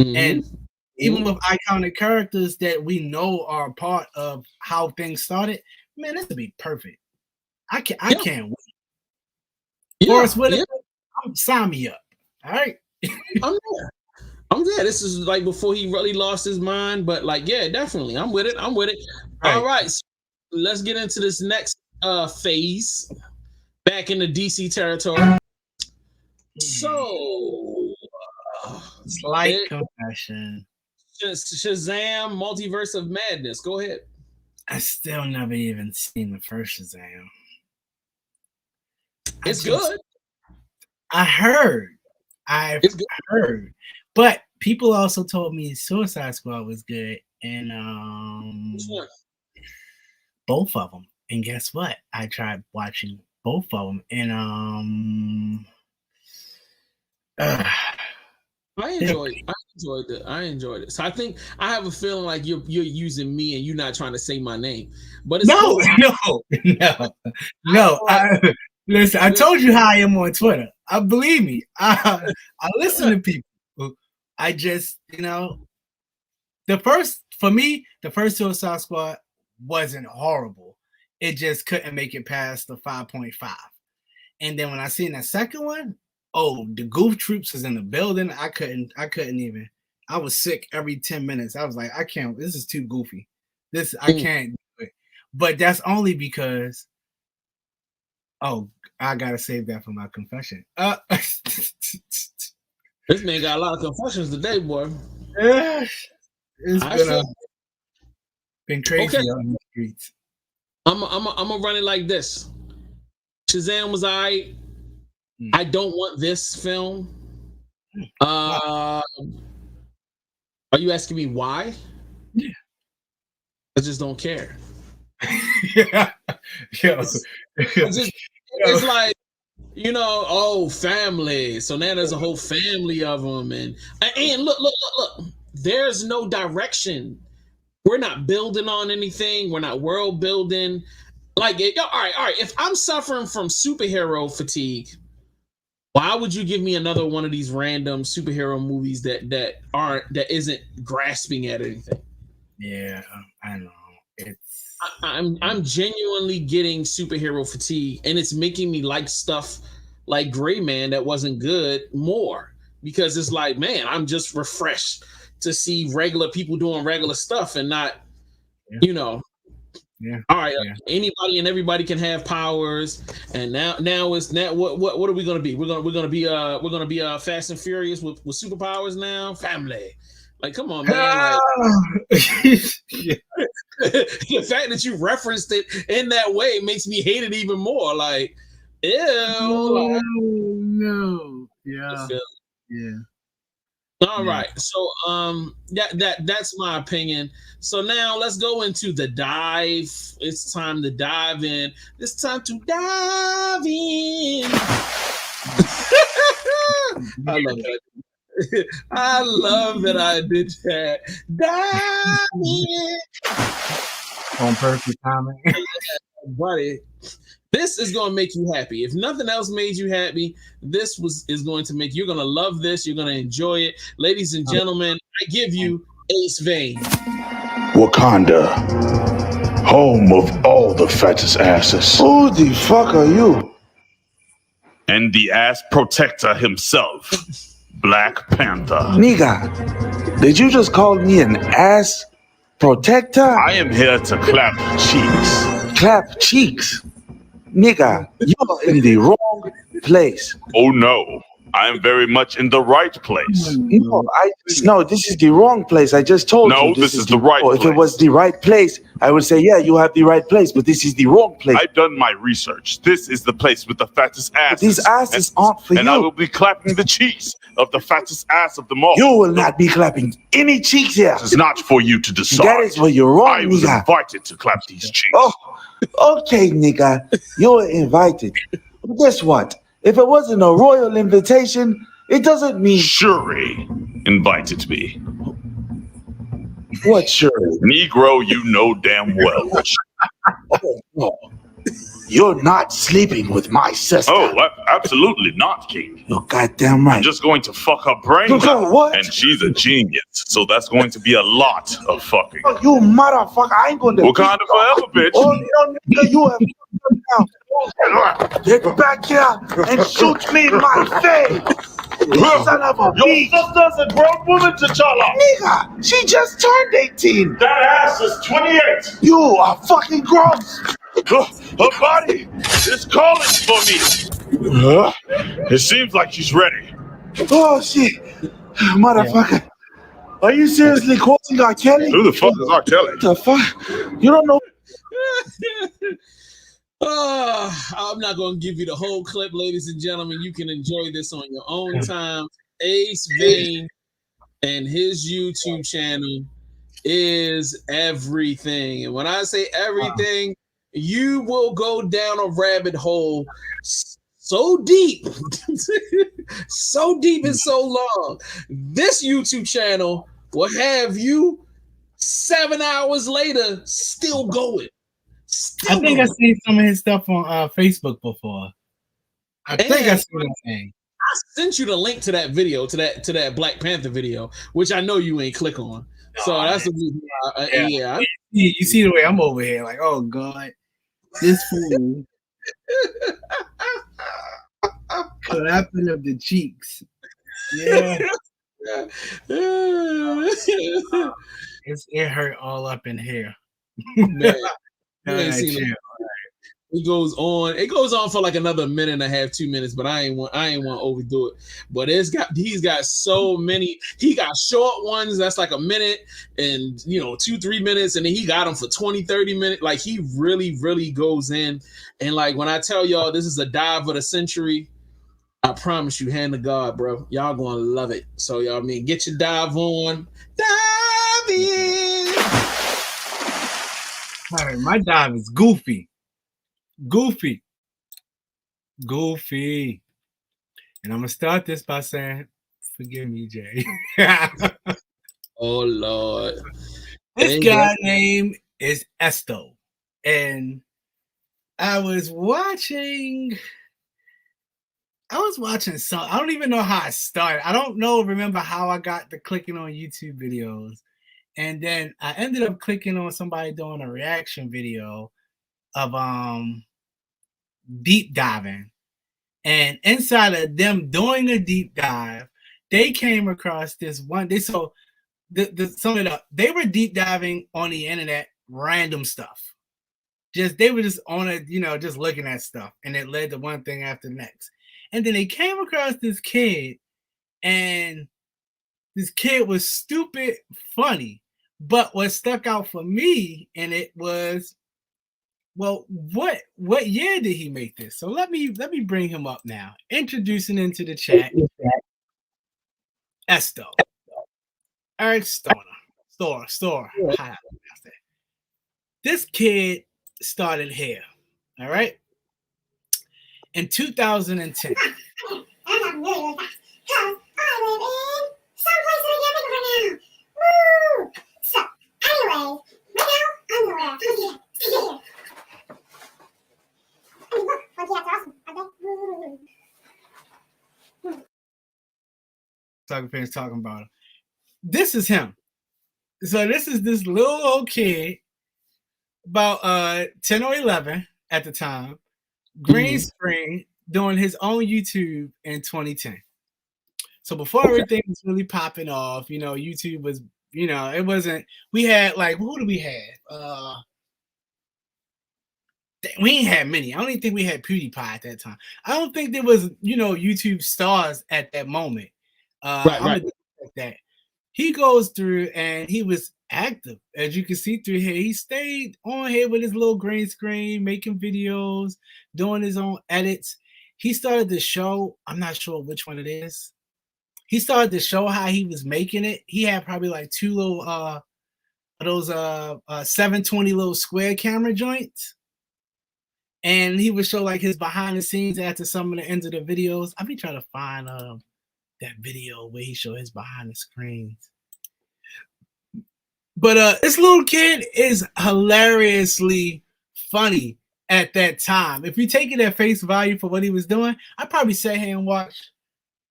Speaker 4: Mm-hmm. And even with iconic characters that we know are part of how things started, man, this would be perfect. I can't wait. Forrest Whitaker, sign me up. All right.
Speaker 3: I'm there. This is like before he really lost his mind, but like, yeah, definitely. I'm with it. Right. All right. So let's get into this next phase back in the DC territory. So
Speaker 4: slight confession.
Speaker 3: Shazam Multiverse of Madness. Go ahead.
Speaker 4: I still never even seen the first Shazam.
Speaker 3: It's good.
Speaker 4: I've heard. But people also told me Suicide Squad was good. And both of them. And guess what? I tried watching both of them. And
Speaker 3: I enjoyed it. So I think I have a feeling like you're using me and you're not trying to say my name. But it's
Speaker 4: no. Listen, I told you how I am on Twitter. Believe me. I listen to people. I just, the first Suicide Squad wasn't horrible. It just couldn't make it past the 5.5. And then when I seen that second one, the Goof Troops was in the building. I couldn't even. I was sick every 10 minutes. I was like, I can't. This is too goofy. I can't do it. But that's only because. Oh, I gotta save that for my confession.
Speaker 3: This man got a lot of confessions today, boy.
Speaker 4: It's been crazy on the streets.
Speaker 3: I'm gonna run it like this. Shazam was I don't want this film. Are you asking me why?
Speaker 4: Yeah.
Speaker 3: I just don't care.
Speaker 4: Yeah.
Speaker 3: It's like, family. So now there's a whole family of them, and look. There's no direction. We're not building on anything. We're not world building. Like, all right. If I'm suffering from superhero fatigue, why would you give me another one of these random superhero movies that isn't grasping at anything?
Speaker 4: Yeah, I know.
Speaker 3: I'm genuinely getting superhero fatigue, and it's making me like stuff like Gray Man that wasn't good more, because it's like, man, I'm just refreshed to see regular people doing regular stuff and not,
Speaker 4: Yeah.
Speaker 3: All right, anybody and everybody can have powers, and now it's now what are we gonna be? We're gonna be Fast and Furious with superpowers now, family. Like, come on, man. The fact that you referenced it in that way makes me hate it even more. Like, ew.
Speaker 4: No. Yeah.
Speaker 3: All right. So that's my opinion. So now let's go into the dive. It's time to dive in. It's time to dive in. I love that. I love that I did that. Dive in.
Speaker 4: On perfect timing.
Speaker 3: Buddy. This is going to make you happy. If nothing else made you happy, is going to make you're going to love this. You're going to enjoy it. Ladies and gentlemen, I give you Ace Vane.
Speaker 9: Wakanda, home of all the fattest asses.
Speaker 11: Who the fuck are you?
Speaker 12: And the ass protector himself, Black Panther.
Speaker 11: Nigga, did you just call me an ass protector?
Speaker 12: I am here to clap cheeks.
Speaker 11: Clap cheeks? Nigga, you're in the wrong place.
Speaker 12: Oh no, I am very much in the right place.
Speaker 11: No, this is the wrong place. I just told you.
Speaker 12: No, this is the right place.
Speaker 11: If it was the right place, I would say, yeah, you have the right place, but this is the wrong place.
Speaker 12: I've done my research. This is the place with the fattest asses.
Speaker 11: But these asses aren't for you.
Speaker 12: And I will be clapping the cheeks of the fattest ass of them all.
Speaker 11: You will not be clapping any cheeks here.
Speaker 12: It's not for you to decide.
Speaker 11: That is where you're wrong,
Speaker 12: I was
Speaker 11: nigga.
Speaker 12: invited to clap these cheeks.
Speaker 11: Oh, okay, nigga. You were invited. But guess what? If it wasn't a royal invitation, it doesn't mean...
Speaker 12: Shuri invited me.
Speaker 11: What Shuri?
Speaker 12: Negro, you know damn well.
Speaker 11: Oh, you're not sleeping with my sister.
Speaker 12: Oh, absolutely not, King.
Speaker 11: You're goddamn right.
Speaker 12: I'm just going to fuck her brains out.
Speaker 11: What?
Speaker 12: And she's a genius, so that's going to be a lot of fucking.
Speaker 11: Oh, you motherfucker, I ain't gonna...
Speaker 12: Wakanda forever, bitch.
Speaker 11: Oh, no, nigga, you have... Get back here and shoot me in my face! You son of a bitch!
Speaker 12: Your sister's a grown woman, T'Challa!
Speaker 11: Nigga, she just turned 18!
Speaker 12: That ass is 28!
Speaker 11: You are fucking gross!
Speaker 12: Her body is calling for me! It seems like she's ready.
Speaker 11: Oh, shit. Motherfucker. Are you seriously quoting R. Kelly?
Speaker 12: Who the fuck is R. Kelly?
Speaker 11: What the fuck? You don't know...
Speaker 3: I'm not going to give you the whole clip, ladies and gentlemen. You can enjoy this on your own time. Ace Vane and his YouTube channel is everything. And when I say everything, you will go down a rabbit hole so deep, so deep and so long. This YouTube channel will have you 7 hours later still going.
Speaker 4: I think I've seen some of his stuff on Facebook before. I think I see what I'm saying.
Speaker 3: I sent you the link to that video, to that Black Panther video, which I know you ain't click on. So that's the reason why, yeah.
Speaker 4: You see the way I'm over here, like, oh God, this fool clapping of the cheeks. Yeah. It hurt all up in here.
Speaker 3: Man, you ain't seen it. It goes on for like another minute and a half, 2 minutes, but I ain't want to overdo it. But he's got so many. He got short ones that's like a minute and 2-3 minutes, and then he got them for 20-30 minutes. Like he really goes in. And like when I tell y'all this is a dive of the century, I promise you, hand to God, bro. Y'all gonna love it. So y'all get your dive on. Dive in.
Speaker 4: All right, my dive is goofy. And I'm gonna start this by saying, forgive me, Jay.
Speaker 3: Oh Lord.
Speaker 4: This guy's name is Esto. And I was watching some. I don't even know how I started. I don't remember how I got to clicking on YouTube videos. And then I ended up clicking on somebody doing a reaction video of deep diving. And inside of them doing a deep dive, they came across this one. Sum it up. They were deep diving on the internet, random stuff. They were just on it, just looking at stuff, and it led to one thing after the next. And then they came across this kid, and this kid was stupid funny. But what stuck out for me, and it was, well, what year did he make this? So let me bring him up now. Introducing into the chat, Esto, Eric Store. This kid started here, all right, in 2010.
Speaker 2: So, anyway,
Speaker 4: talking about him. This is him. So this is this little old kid, about 10 or 11 at the time, green screen, doing his own YouTube in 2010. So before everything was really popping off, YouTube was, it wasn't. We had who do we have? We ain't had many. I don't even think we had PewDiePie at that time. I don't think there was, YouTube stars at that moment. Right. That he goes through and he was active, as you can see through here. He stayed on here with his little green screen, making videos, doing his own edits. He started to show, I'm not sure which one it is. He started to show how he was making it. He had probably like two little those 720 little square camera joints. And he would show like his behind the scenes after some of the ends of the videos. I'll be trying to find that video where he showed his behind the screens. But this little kid is hilariously funny at that time. If you take it at face value for what he was doing, I'd probably sit here and watch.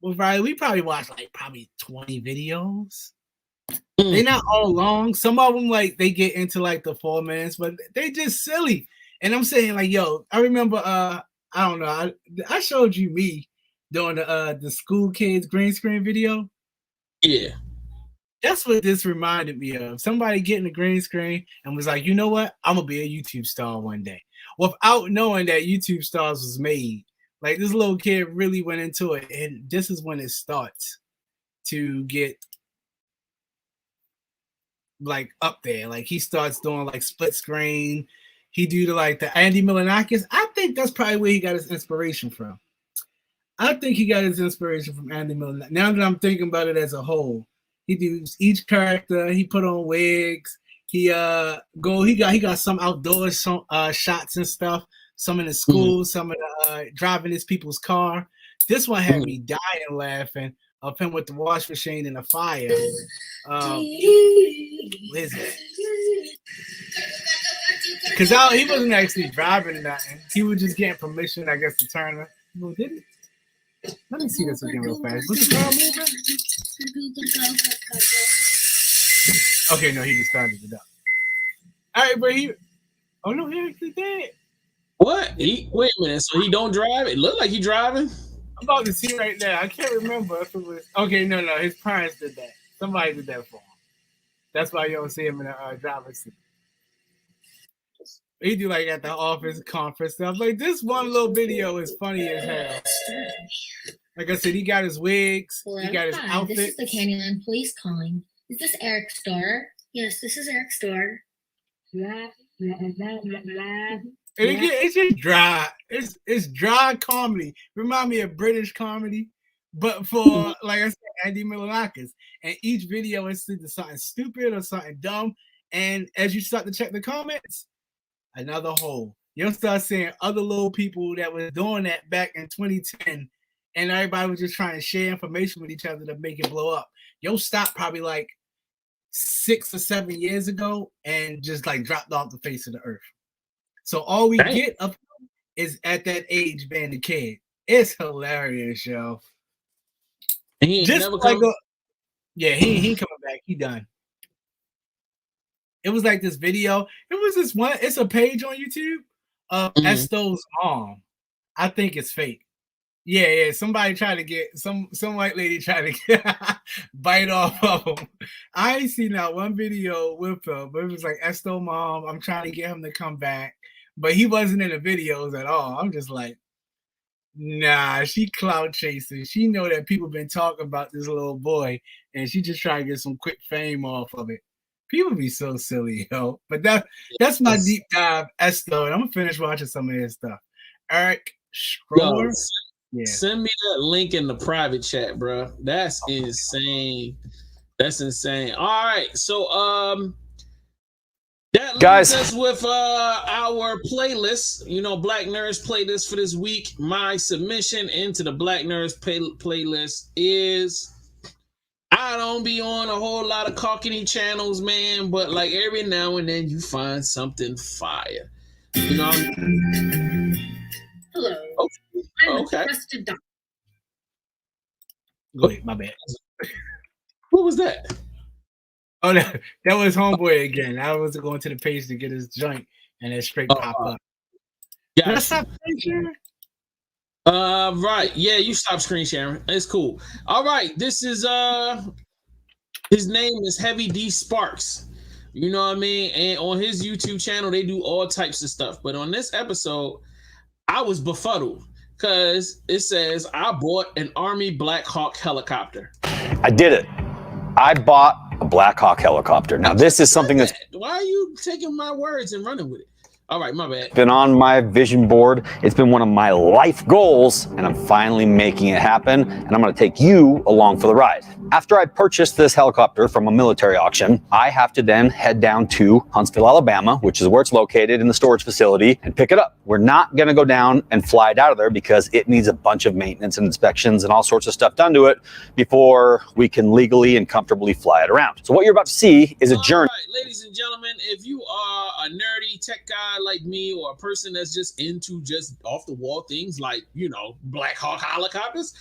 Speaker 4: Well, right, we probably watched probably 20 videos. They're not all long. Some of them they get into the 4 minutes, but they just silly. And I'm saying yo, I remember I don't know, I showed you me doing the school kids green screen video.
Speaker 3: Yeah.
Speaker 4: That's what this reminded me of. Somebody getting a green screen and was like, you know what? I'm gonna be a YouTube star one day. Without knowing that YouTube stars was made. This little kid really went into it, and this is when it starts to get up there. He starts doing split screen. He do the Andy Milonakis. I think that's probably where he got his inspiration from. I think he got his inspiration from Andy Milonakis. Now that I'm thinking about it as a whole, he does each character. He put on wigs. He got some outdoor shots and stuff. Some in the school, some of the driving his people's car. This one had me dying laughing of him with the wash machine and the fire. Because he wasn't actually driving or nothing. He was just getting permission, I guess, to turn No, did it? Let me see this again real fast. Was the car moving? Okay, no, he just started it up. All right, but he. Oh no, he actually did.
Speaker 3: What? Wait a minute. So he don't drive? It looked like he driving.
Speaker 4: I'm about to see right now. I can't remember if it was. Okay, no. His parents did that. Somebody did that for him. That's why you don't see him in a driver's seat. He do like at the office conference stuff. Like this one little video is funny as hell. Like I said, he got his wigs. He got his outfit.
Speaker 2: This is the Candyland police calling. Is this Eric's daughter? Yes, this is Eric's daughter.
Speaker 4: And it's just dry. It's dry comedy. Remind me of British comedy, but for like I said, Andy Milonakis. And each video is either something stupid or something dumb. And as you start to check the comments, another hole. You'll start seeing other little people that was doing that back in 2010, and everybody was just trying to share information with each other to make it blow up. You'll stop probably like 6 or 7 years ago and just like dropped off the face of the earth. So all we get of is at that age being a kid. It's hilarious, yo.
Speaker 3: He ain't never come.
Speaker 4: He ain't coming back. He done. It was like this video. It was this one. It's a page on YouTube of Esto's mom. I think it's fake. Yeah. Somebody tried to get some white lady tried to get, bite off of him. I ain't seen that one video with him, but it was like Esto mom. I'm trying to get him to come back, but he wasn't in the videos at all. I'm just like, nah, she clout chasing. She know that people been talking about this little boy, and she just trying to get some quick fame off of it. People be so silly, yo. But that's my deep dive, Esto, and I'm gonna finish watching some of his stuff. Eric Schroer.
Speaker 3: Yeah. Send me that link in the private chat, bro. That's insane. That's insane. All right, so that leaves us with our playlist. You know, Black Nerds playlist for this week. My submission into the Black Nerds playlist is. I don't be on a whole lot of cockney channels, man, but like every now and then you find something fire. You know?
Speaker 2: Hello.
Speaker 3: Okay.
Speaker 4: Wait, my bad.
Speaker 3: What was that?
Speaker 4: Oh, that was Homeboy again. I was going to the page to get his joint, and it straight popped up.
Speaker 3: Yeah.
Speaker 4: That's not screen
Speaker 3: right. Yeah, you stop screen sharing. It's cool. All right. This is his name is Heavy D Sparks. You know what I mean? And on his YouTube channel, they do all types of stuff. But on this episode, I was befuddled because it says I bought an Army Black Hawk helicopter.
Speaker 13: I did it. I bought a Black Hawk helicopter. Now, this is something that's...
Speaker 3: Why are you taking my words and running with it? All right, my bad.
Speaker 13: Been on my vision board. It's been one of my life goals, and I'm finally making it happen, and I'm going to take you along for the ride. After I purchased this helicopter from a military auction, I have to then head down to Huntsville, Alabama, which is where it's located in the storage facility, and pick it up. We're not going to go down and fly it out of there because it needs a bunch of maintenance and inspections and all sorts of stuff done to it before we can legally and comfortably fly it around. So what you're about to see is a journey.
Speaker 3: All right, ladies and gentlemen, if you are a nerdy tech guy like me, or a person that's just into just off the wall things like, you know, Black Hawk helicopters,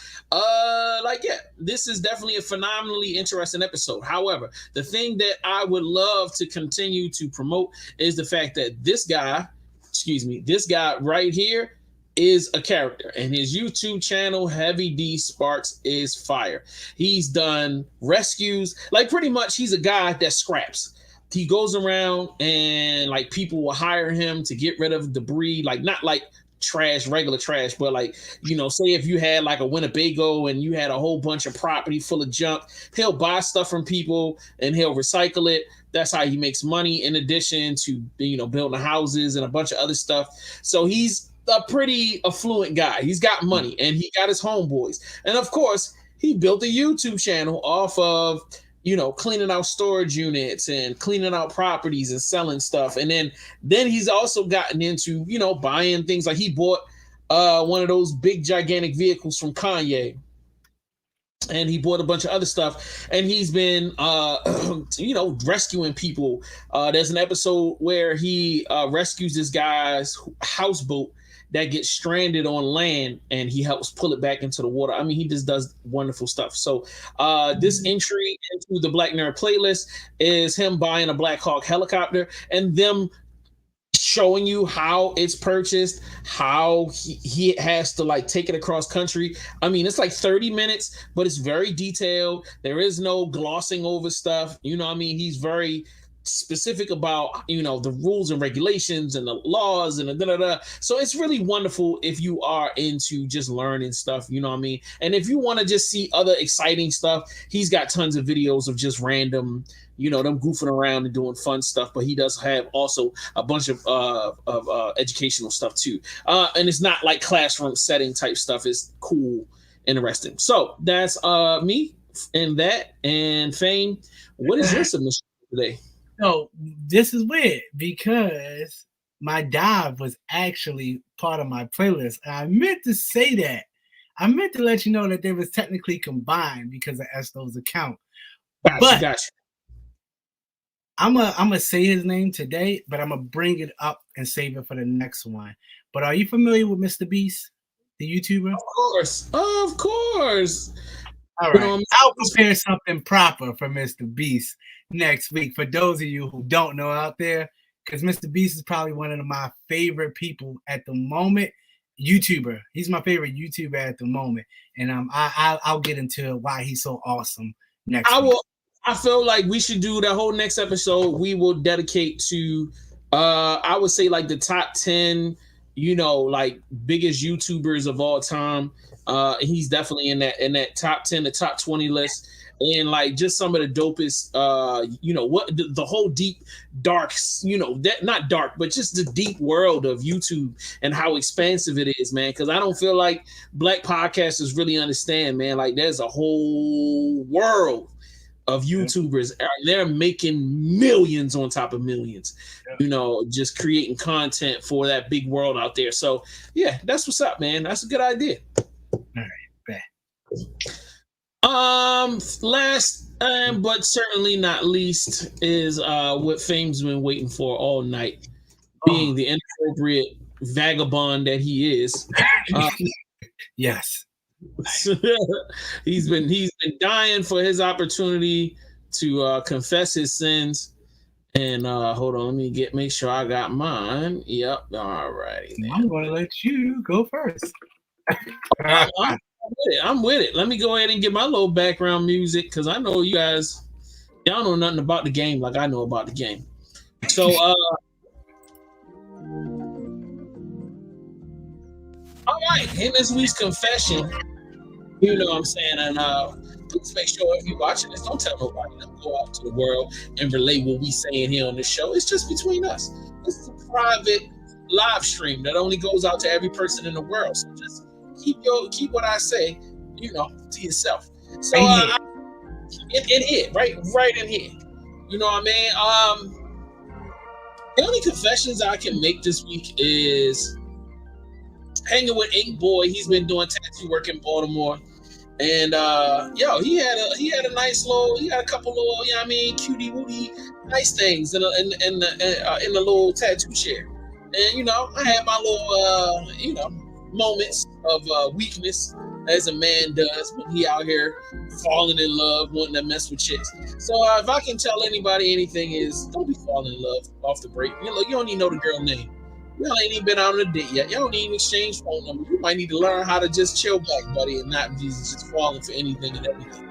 Speaker 3: this is definitely a phenomenally interesting episode. However, the thing that I would love to continue to promote is the fact that this guy right here is a character, and his YouTube channel, Heavy D Sparks, is fire. He's done rescues, like pretty much he's a guy that scraps. He goes around and like people will hire him to get rid of debris, like not like trash, regular trash, but like, you know, say if you had like a Winnebago and you had a whole bunch of property full of junk, he'll buy stuff from people and he'll recycle it. That's how he makes money, in addition to, you know, building houses and a bunch of other stuff. So he's a pretty affluent guy. He's got money and he got his homeboys. And of course, he built a YouTube channel off of, you know, cleaning out storage units and cleaning out properties and selling stuff. And then he's also gotten into, you know, buying things. Like he bought one of those big gigantic vehicles from Kanye, and he bought a bunch of other stuff, and he's been you know, rescuing people. There's an episode where he rescues this guy's houseboat, that gets stranded on land, and he helps pull it back into the water. I mean, he just does wonderful stuff. So this entry into the Black Nerd playlist is him buying a Black Hawk helicopter and them showing you how it's purchased, how he has to like take it across country. I mean, it's like 30 minutes, but it's very detailed. There is no glossing over stuff. You know what I mean? He's very specific about, you know, the rules and regulations and the laws and the da-da-da. So it's really wonderful if you are into just learning stuff, you know what I mean? And if you want to just see other exciting stuff, he's got tons of videos of just random, you know, them goofing around and doing fun stuff, but he does have also a bunch of educational stuff too. And it's not like classroom setting type stuff. It's cool, interesting. So that's me and that. And Fame, what is your submission today?
Speaker 4: So this is weird because my dive was actually part of my playlist. And I meant to say that. I meant to let you know that they was technically combined because of Esto's account.
Speaker 3: Gotcha.
Speaker 4: I'm gonna say his name today, but I'm gonna bring it up and save it for the next one. But are you familiar with Mr. Beast, the YouTuber?
Speaker 3: Of course.
Speaker 4: All right, I'll prepare something proper for Mr. Beast next week. For those of you who don't know out there, because Mr. Beast is probably one of my favorite people at the moment. YouTuber, he's my favorite YouTuber at the moment, and I'll get into why he's so awesome next week.
Speaker 3: I feel like we should do the whole next episode. We will dedicate to, I would say like the top 10, you know, like biggest YouTubers of all time. He's definitely in that top 10, the top 20 list, and like just some of the dopest, you know, what the whole deep, dark, you know, that not dark, but just the deep world of YouTube and how expansive it is, man. Because I don't feel like Black podcasters really understand, man. Like there's a whole world of YouTubers. They're making millions on top of millions, you know, just creating content for that big world out there. So yeah, that's what's up, man. That's a good idea.
Speaker 4: All right, bet.
Speaker 3: Last but certainly not least is what Fame's been waiting for all night, being the inappropriate vagabond that he is.
Speaker 4: Yes.
Speaker 3: He's been dying for his opportunity to confess his sins. And hold on, let me make sure I got mine. Yep. All righty.
Speaker 4: I'm gonna let you go first.
Speaker 3: I'm with it. Let me go ahead and get my little background music because I know you guys, y'all know nothing about the game like I know about the game. So all right, in this week's confession, you know what I'm saying, and please make sure if you're watching this, don't tell nobody. Don't go out to the world and relay what we saying here on the show. It's just between us. This is a private live stream that only goes out to every person in the world. So just keep what I say, you know, to yourself. So in here, right in here. You know what I mean? The only confessions I can make this week is hanging with Ink Boy. He's been doing tattoo work in Baltimore, and he had a nice little, he had a couple little, you know what I mean, cutie wooty nice things in the little tattoo chair. And you know, I had my little you know, moments of weakness as a man does when he out here falling in love, wanting to mess with chicks. So if I can tell anybody anything is, don't be falling in love off the break. You know, you don't even know the girl name. Y'all ain't even been out on a date yet. Y'all don't even exchange phone numbers. You might need to learn how to just chill back, buddy, and not be just falling for anything and everything.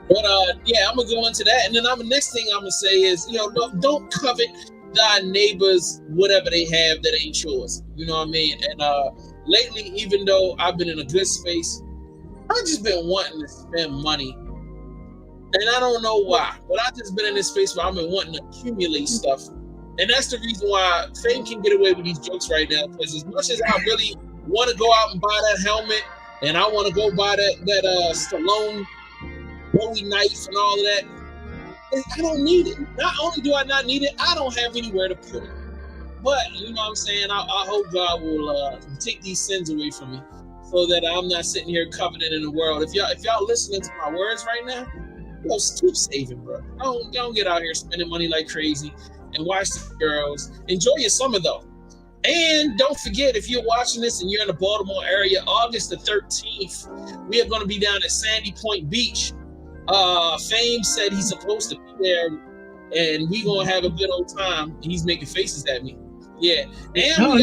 Speaker 3: But yeah, I'm gonna go into that, and then the next thing I'm gonna say is, you know, don't covet thy neighbors whatever they have that ain't yours. You know what I mean? And lately, even though I've been in a good space, I've just been wanting to spend money, and I don't know why. But I've just been in this space where I've been wanting to accumulate stuff. And that's the reason why Fame can get away with these jokes right now. Because as much as I really want to go out and buy that helmet, and I want to go buy that Stallone Bowie knife and all of that, I don't need it. Not only do I not need it, I don't have anywhere to put it. But you know what I'm saying? I hope God will take these sins away from me, so that I'm not sitting here coveting in the world. If y'all listening to my words right now, yo, keep saving, bro. Don't get out here spending money like crazy. And watch the girls. Enjoy your summer though. And don't forget, if you're watching this and you're in the Baltimore area, August the 13th, we are going to be down at Sandy Point Beach. Fame said he's supposed to be there, and we going to have a good old time. He's making faces at me. Yeah. And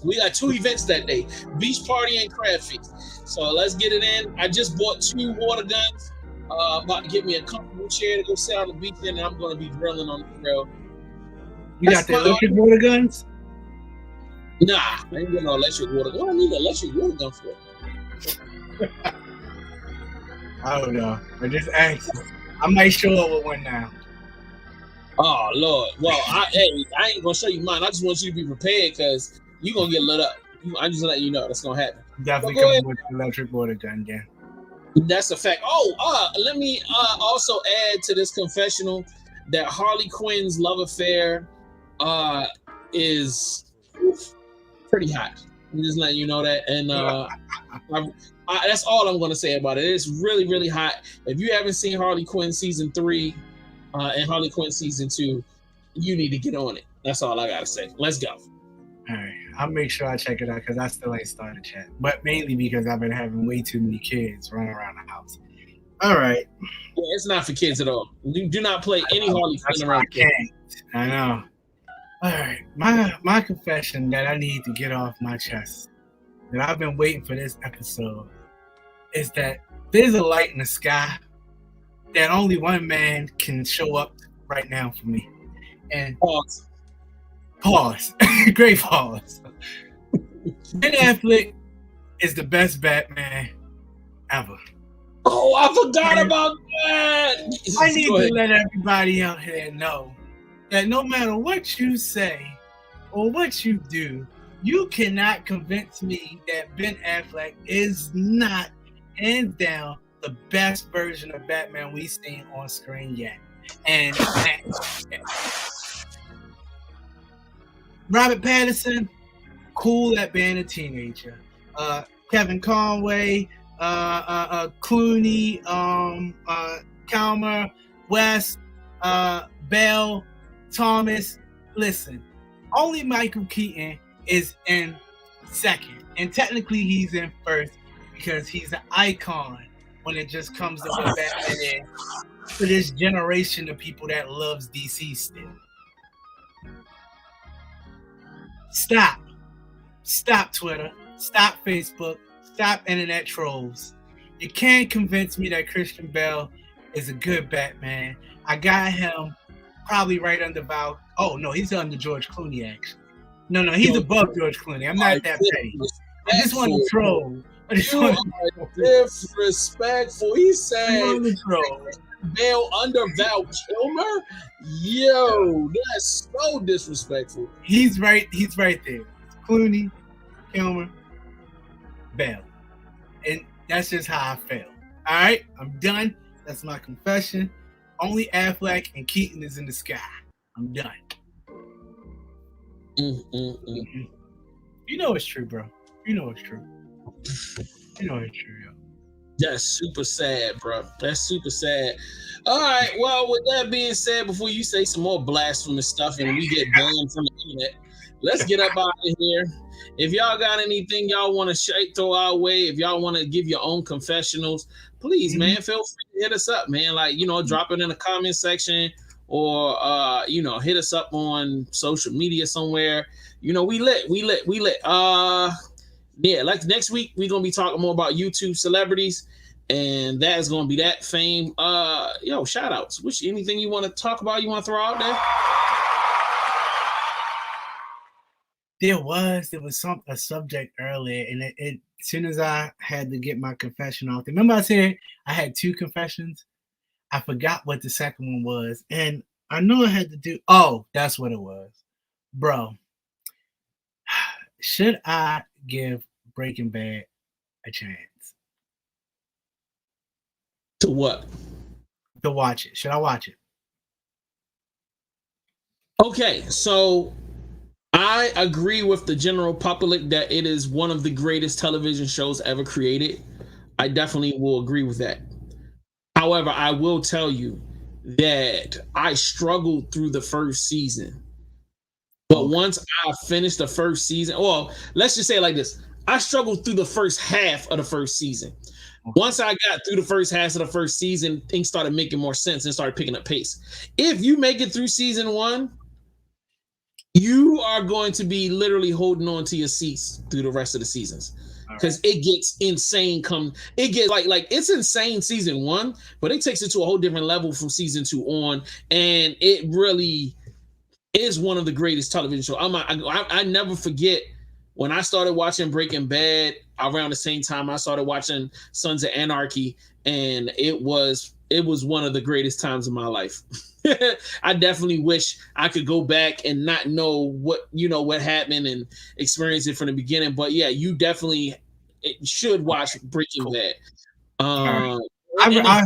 Speaker 3: we got 2 events that day, beach party and crab feast. So let's get it in. I just bought 2 water guns. About to get me a comfortable chair to go sit on the beach in, and I'm going to be grilling on the grill.
Speaker 4: You got the electric water guns?
Speaker 3: Nah, I ain't got no electric water gun. What do I need an electric water gun for?
Speaker 4: I don't know. I just asked. I might show up with one now.
Speaker 3: Oh Lord. Well, I ain't gonna show you mine. I just want you to be prepared because you're gonna get lit up. I'm just letting you know that's gonna happen.
Speaker 4: Definitely coming with the electric water gun, yeah.
Speaker 3: That's a fact. Oh, let me also add to this confessional that Harley Quinn's love affair is pretty hot. I'm just letting you know that, and that's all I'm going to say about it. It's really, really hot. If you haven't seen Harley Quinn season 3 and Harley Quinn season 2, you need to get on it. That's all I got to say. Let's go.
Speaker 4: All right, I'll make sure I check it out because I still ain't started yet. But mainly because I've been having way too many kids running around the house. All right.
Speaker 3: Yeah, it's not for kids at all. You do not play any Harley Quinn around kids.
Speaker 4: I know. All right, my confession that I need to get off my chest, that I've been waiting for this episode, is that there's a light in the sky that only one man can show up right now for me. And pause. Great pause. Ben Affleck is the best Batman ever.
Speaker 3: Oh, I forgot about that.
Speaker 4: I need to let everybody out here know that no matter what you say or what you do, you cannot convince me that Ben Affleck is not, hands down, the best version of Batman we've seen on screen yet. And Robert Pattinson, cool at being a teenager. Kevin Conway, Clooney, Calmer, West, Bell, Thomas. Listen, only Michael Keaton is in second, and technically he's in first because he's an icon when it just comes to what Batman is for this generation of people that loves DC still. Stop Twitter, stop Facebook, stop internet trolls. You can't convince me that Christian Bale is a good Batman. I got him probably right under Val. Oh no, he's under George Clooney actually. No, he's above George Clooney. I'm not that petty. I just want to troll.
Speaker 3: Disrespectful. He said Bale under Val Kilmer. Yo, that's so disrespectful.
Speaker 4: He's right there. Clooney, Kilmer, Bale, and that's just how I feel. All right, I'm done. That's my confession. Only Affleck and Keaton is in the sky. I'm done. Mm-hmm. You know it's true, bro. You know it's true. You know it's true, yo.
Speaker 3: That's super sad, bro. That's super sad. All right. Well, with that being said, before you say some more blasphemous stuff and we get banned from the internet, let's get up out of here. If y'all got anything y'all want to throw our way, if y'all want to give your own confessionals, please, man, feel free to hit us up, man. Like, drop it in the comment section or, hit us up on social media somewhere. We lit. Yeah, like next week, we're going to be talking more about YouTube celebrities, and that is going to be that fame. Shout outs. Anything you want to talk about, you want to throw out there?
Speaker 4: There was a subject earlier, and it as soon as I had to get my confession off. Remember I said I had 2 confessions? I forgot what the second one was, and I know I had to do. Oh, that's what it was, bro. Should I give Breaking Bad a chance?
Speaker 3: To what?
Speaker 4: To watch it. Should I watch it?
Speaker 3: Okay, so I agree with the general public that it is one of the greatest television shows ever created. I definitely will agree with that. However, I will tell you that I struggled through the first season But once I finished the first season, well, let's just say it like this. I struggled through the first half of the first season. Once I got through the first half of the first season, things started making more sense and started picking up pace. If you make it through season 1, you are going to be literally holding on to your seats through the rest of the seasons. Because it gets insane. It gets like it's insane season 1, but it takes it to a whole different level from season 2 on, and it really is one of the greatest television shows. I never forget when I started watching Breaking Bad around the same time I started watching Sons of Anarchy, and it was one of the greatest times of my life. I definitely wish I could go back and not know what happened and experience it from the beginning. But yeah, you definitely should watch Breaking Bad.
Speaker 4: I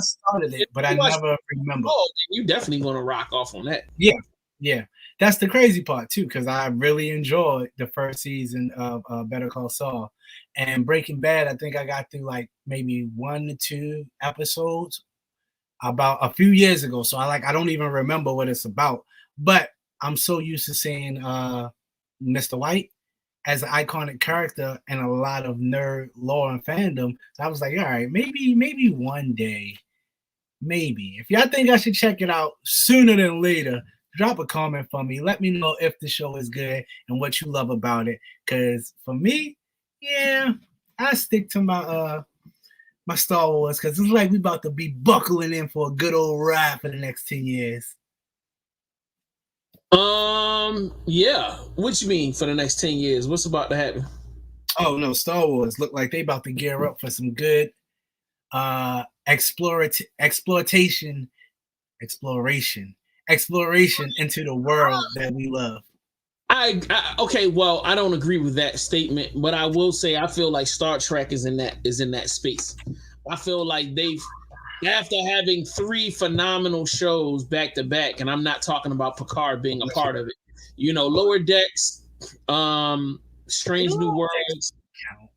Speaker 4: started it, but I never remember.
Speaker 3: Oh, you definitely gonna rock off on that.
Speaker 4: Yeah. That's the crazy part too, because I really enjoyed the first season of Better Call Saul, and Breaking Bad. I think I got through like maybe 1 to 2 episodes about a few years ago. So I don't even remember what it's about. But I'm so used to seeing Mr. White as an iconic character and a lot of nerd lore and fandom. So I was like, all right, maybe one day, maybe if y'all think I should check it out sooner than later, drop a comment for me. Let me know if the show is good and what you love about it. Because for me, yeah, I stick to my Star Wars, because it's like we about to be buckling in for a good old ride for the next 10 years.
Speaker 3: Yeah. What you mean for the next 10 years? What's about to happen?
Speaker 4: Oh no, Star Wars look like they about to gear up for some good exploration into the world that we love.
Speaker 3: Okay, well, I don't agree with that statement, but I will say I feel like Star Trek is in that space. I feel like after having 3 phenomenal shows back to back, and I'm not talking about Picard being a part of it. Lower Decks, Strange New Worlds,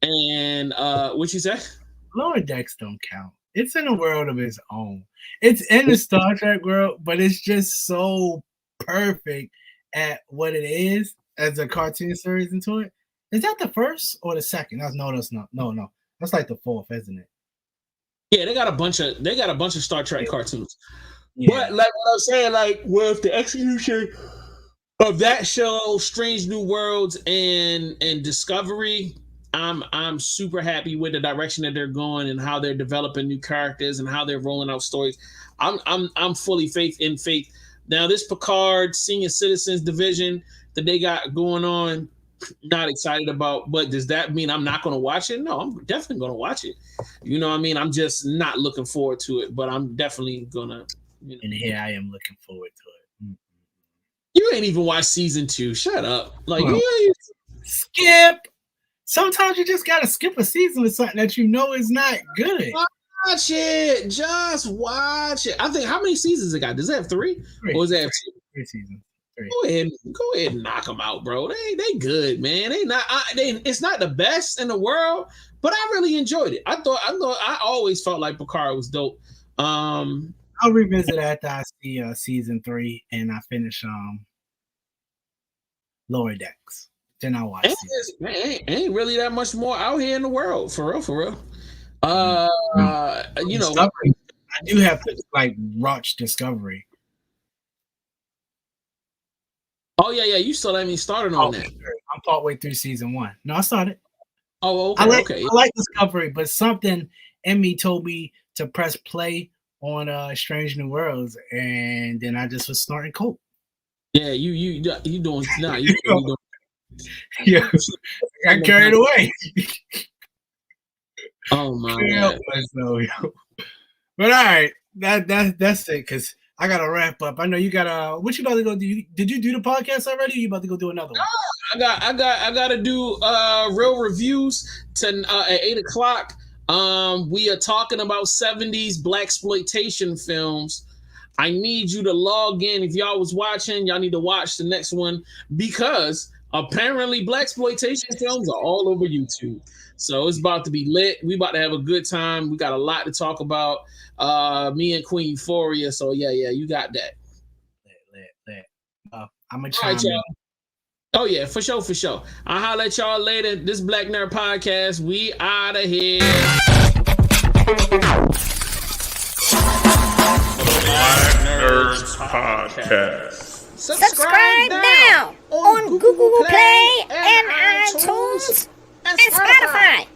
Speaker 3: and what you say?
Speaker 4: Lower Decks don't count. It's in a world of its own. It's in the Star Trek world, but it's just so perfect at what it is as a cartoon series into it. Is that the first or the second? That's not. No. That's like the 4th, isn't it?
Speaker 3: Yeah, they got a bunch of Star Trek cartoons. Yeah. But like what I'm saying, like with the execution of that show, Strange New Worlds and Discovery, I'm super happy with the direction that they're going and how they're developing new characters and how they're rolling out stories. I'm fully faith. Now this Picard Senior Citizens Division that they got going on, not excited about. But does that mean I'm not going to watch it? No, I'm definitely going to watch it. You know what I mean? I'm just not looking forward to it, but I'm definitely gonna.
Speaker 4: And here I am looking forward to it.
Speaker 3: You ain't even watched season 2. Shut up! Like
Speaker 4: skip. Sometimes you just gotta skip a season with something that you know is not good.
Speaker 3: Watch it. Just watch it. I think how many seasons it got? Does it have 3? Or is that 2?
Speaker 4: 3 seasons. 3.
Speaker 3: Go ahead and knock them out, bro. They good, man. It's not the best in the world, but I really enjoyed it. I always felt like Picard was dope.
Speaker 4: I'll revisit after I see season 3 and I finish Lower Decks. Then I'll watch it.
Speaker 3: Ain't really that much more out here in the world, for real.
Speaker 4: Discovery. I do have to watch Discovery.
Speaker 3: Oh yeah, you still haven't even started on that.
Speaker 4: I'm partway through season 1. No, I started.
Speaker 3: Oh, okay.
Speaker 4: I like Discovery, but something in me told me to press play on Strange New Worlds, and then I just was snorting coke.
Speaker 3: Yeah, you doing nah, you doing.
Speaker 4: Yeah, I got carried away.
Speaker 3: Oh my God.
Speaker 4: But all right, that's it, because I gotta wrap up. I know you gotta. What you about to go do? Did you do the podcast already? Or you about to go do another one?
Speaker 3: I gotta do real reviews at 8:00. We are talking about 70s blaxploitation films. I need you to log in. If y'all was watching, y'all need to watch the next one, because apparently blaxploitation films are all over YouTube. So it's about to be lit. We about to have a good time. We got a lot to talk about. Me and Queen Euphoria. So yeah, you got that.
Speaker 4: I'm gonna chime in.
Speaker 3: Oh yeah, for sure, for sure. I'll holler at y'all later. This Black Nerd Podcast, we out of here.
Speaker 12: Black Nerds Podcast.
Speaker 14: Subscribe now on Google Play and iTunes and Spotify.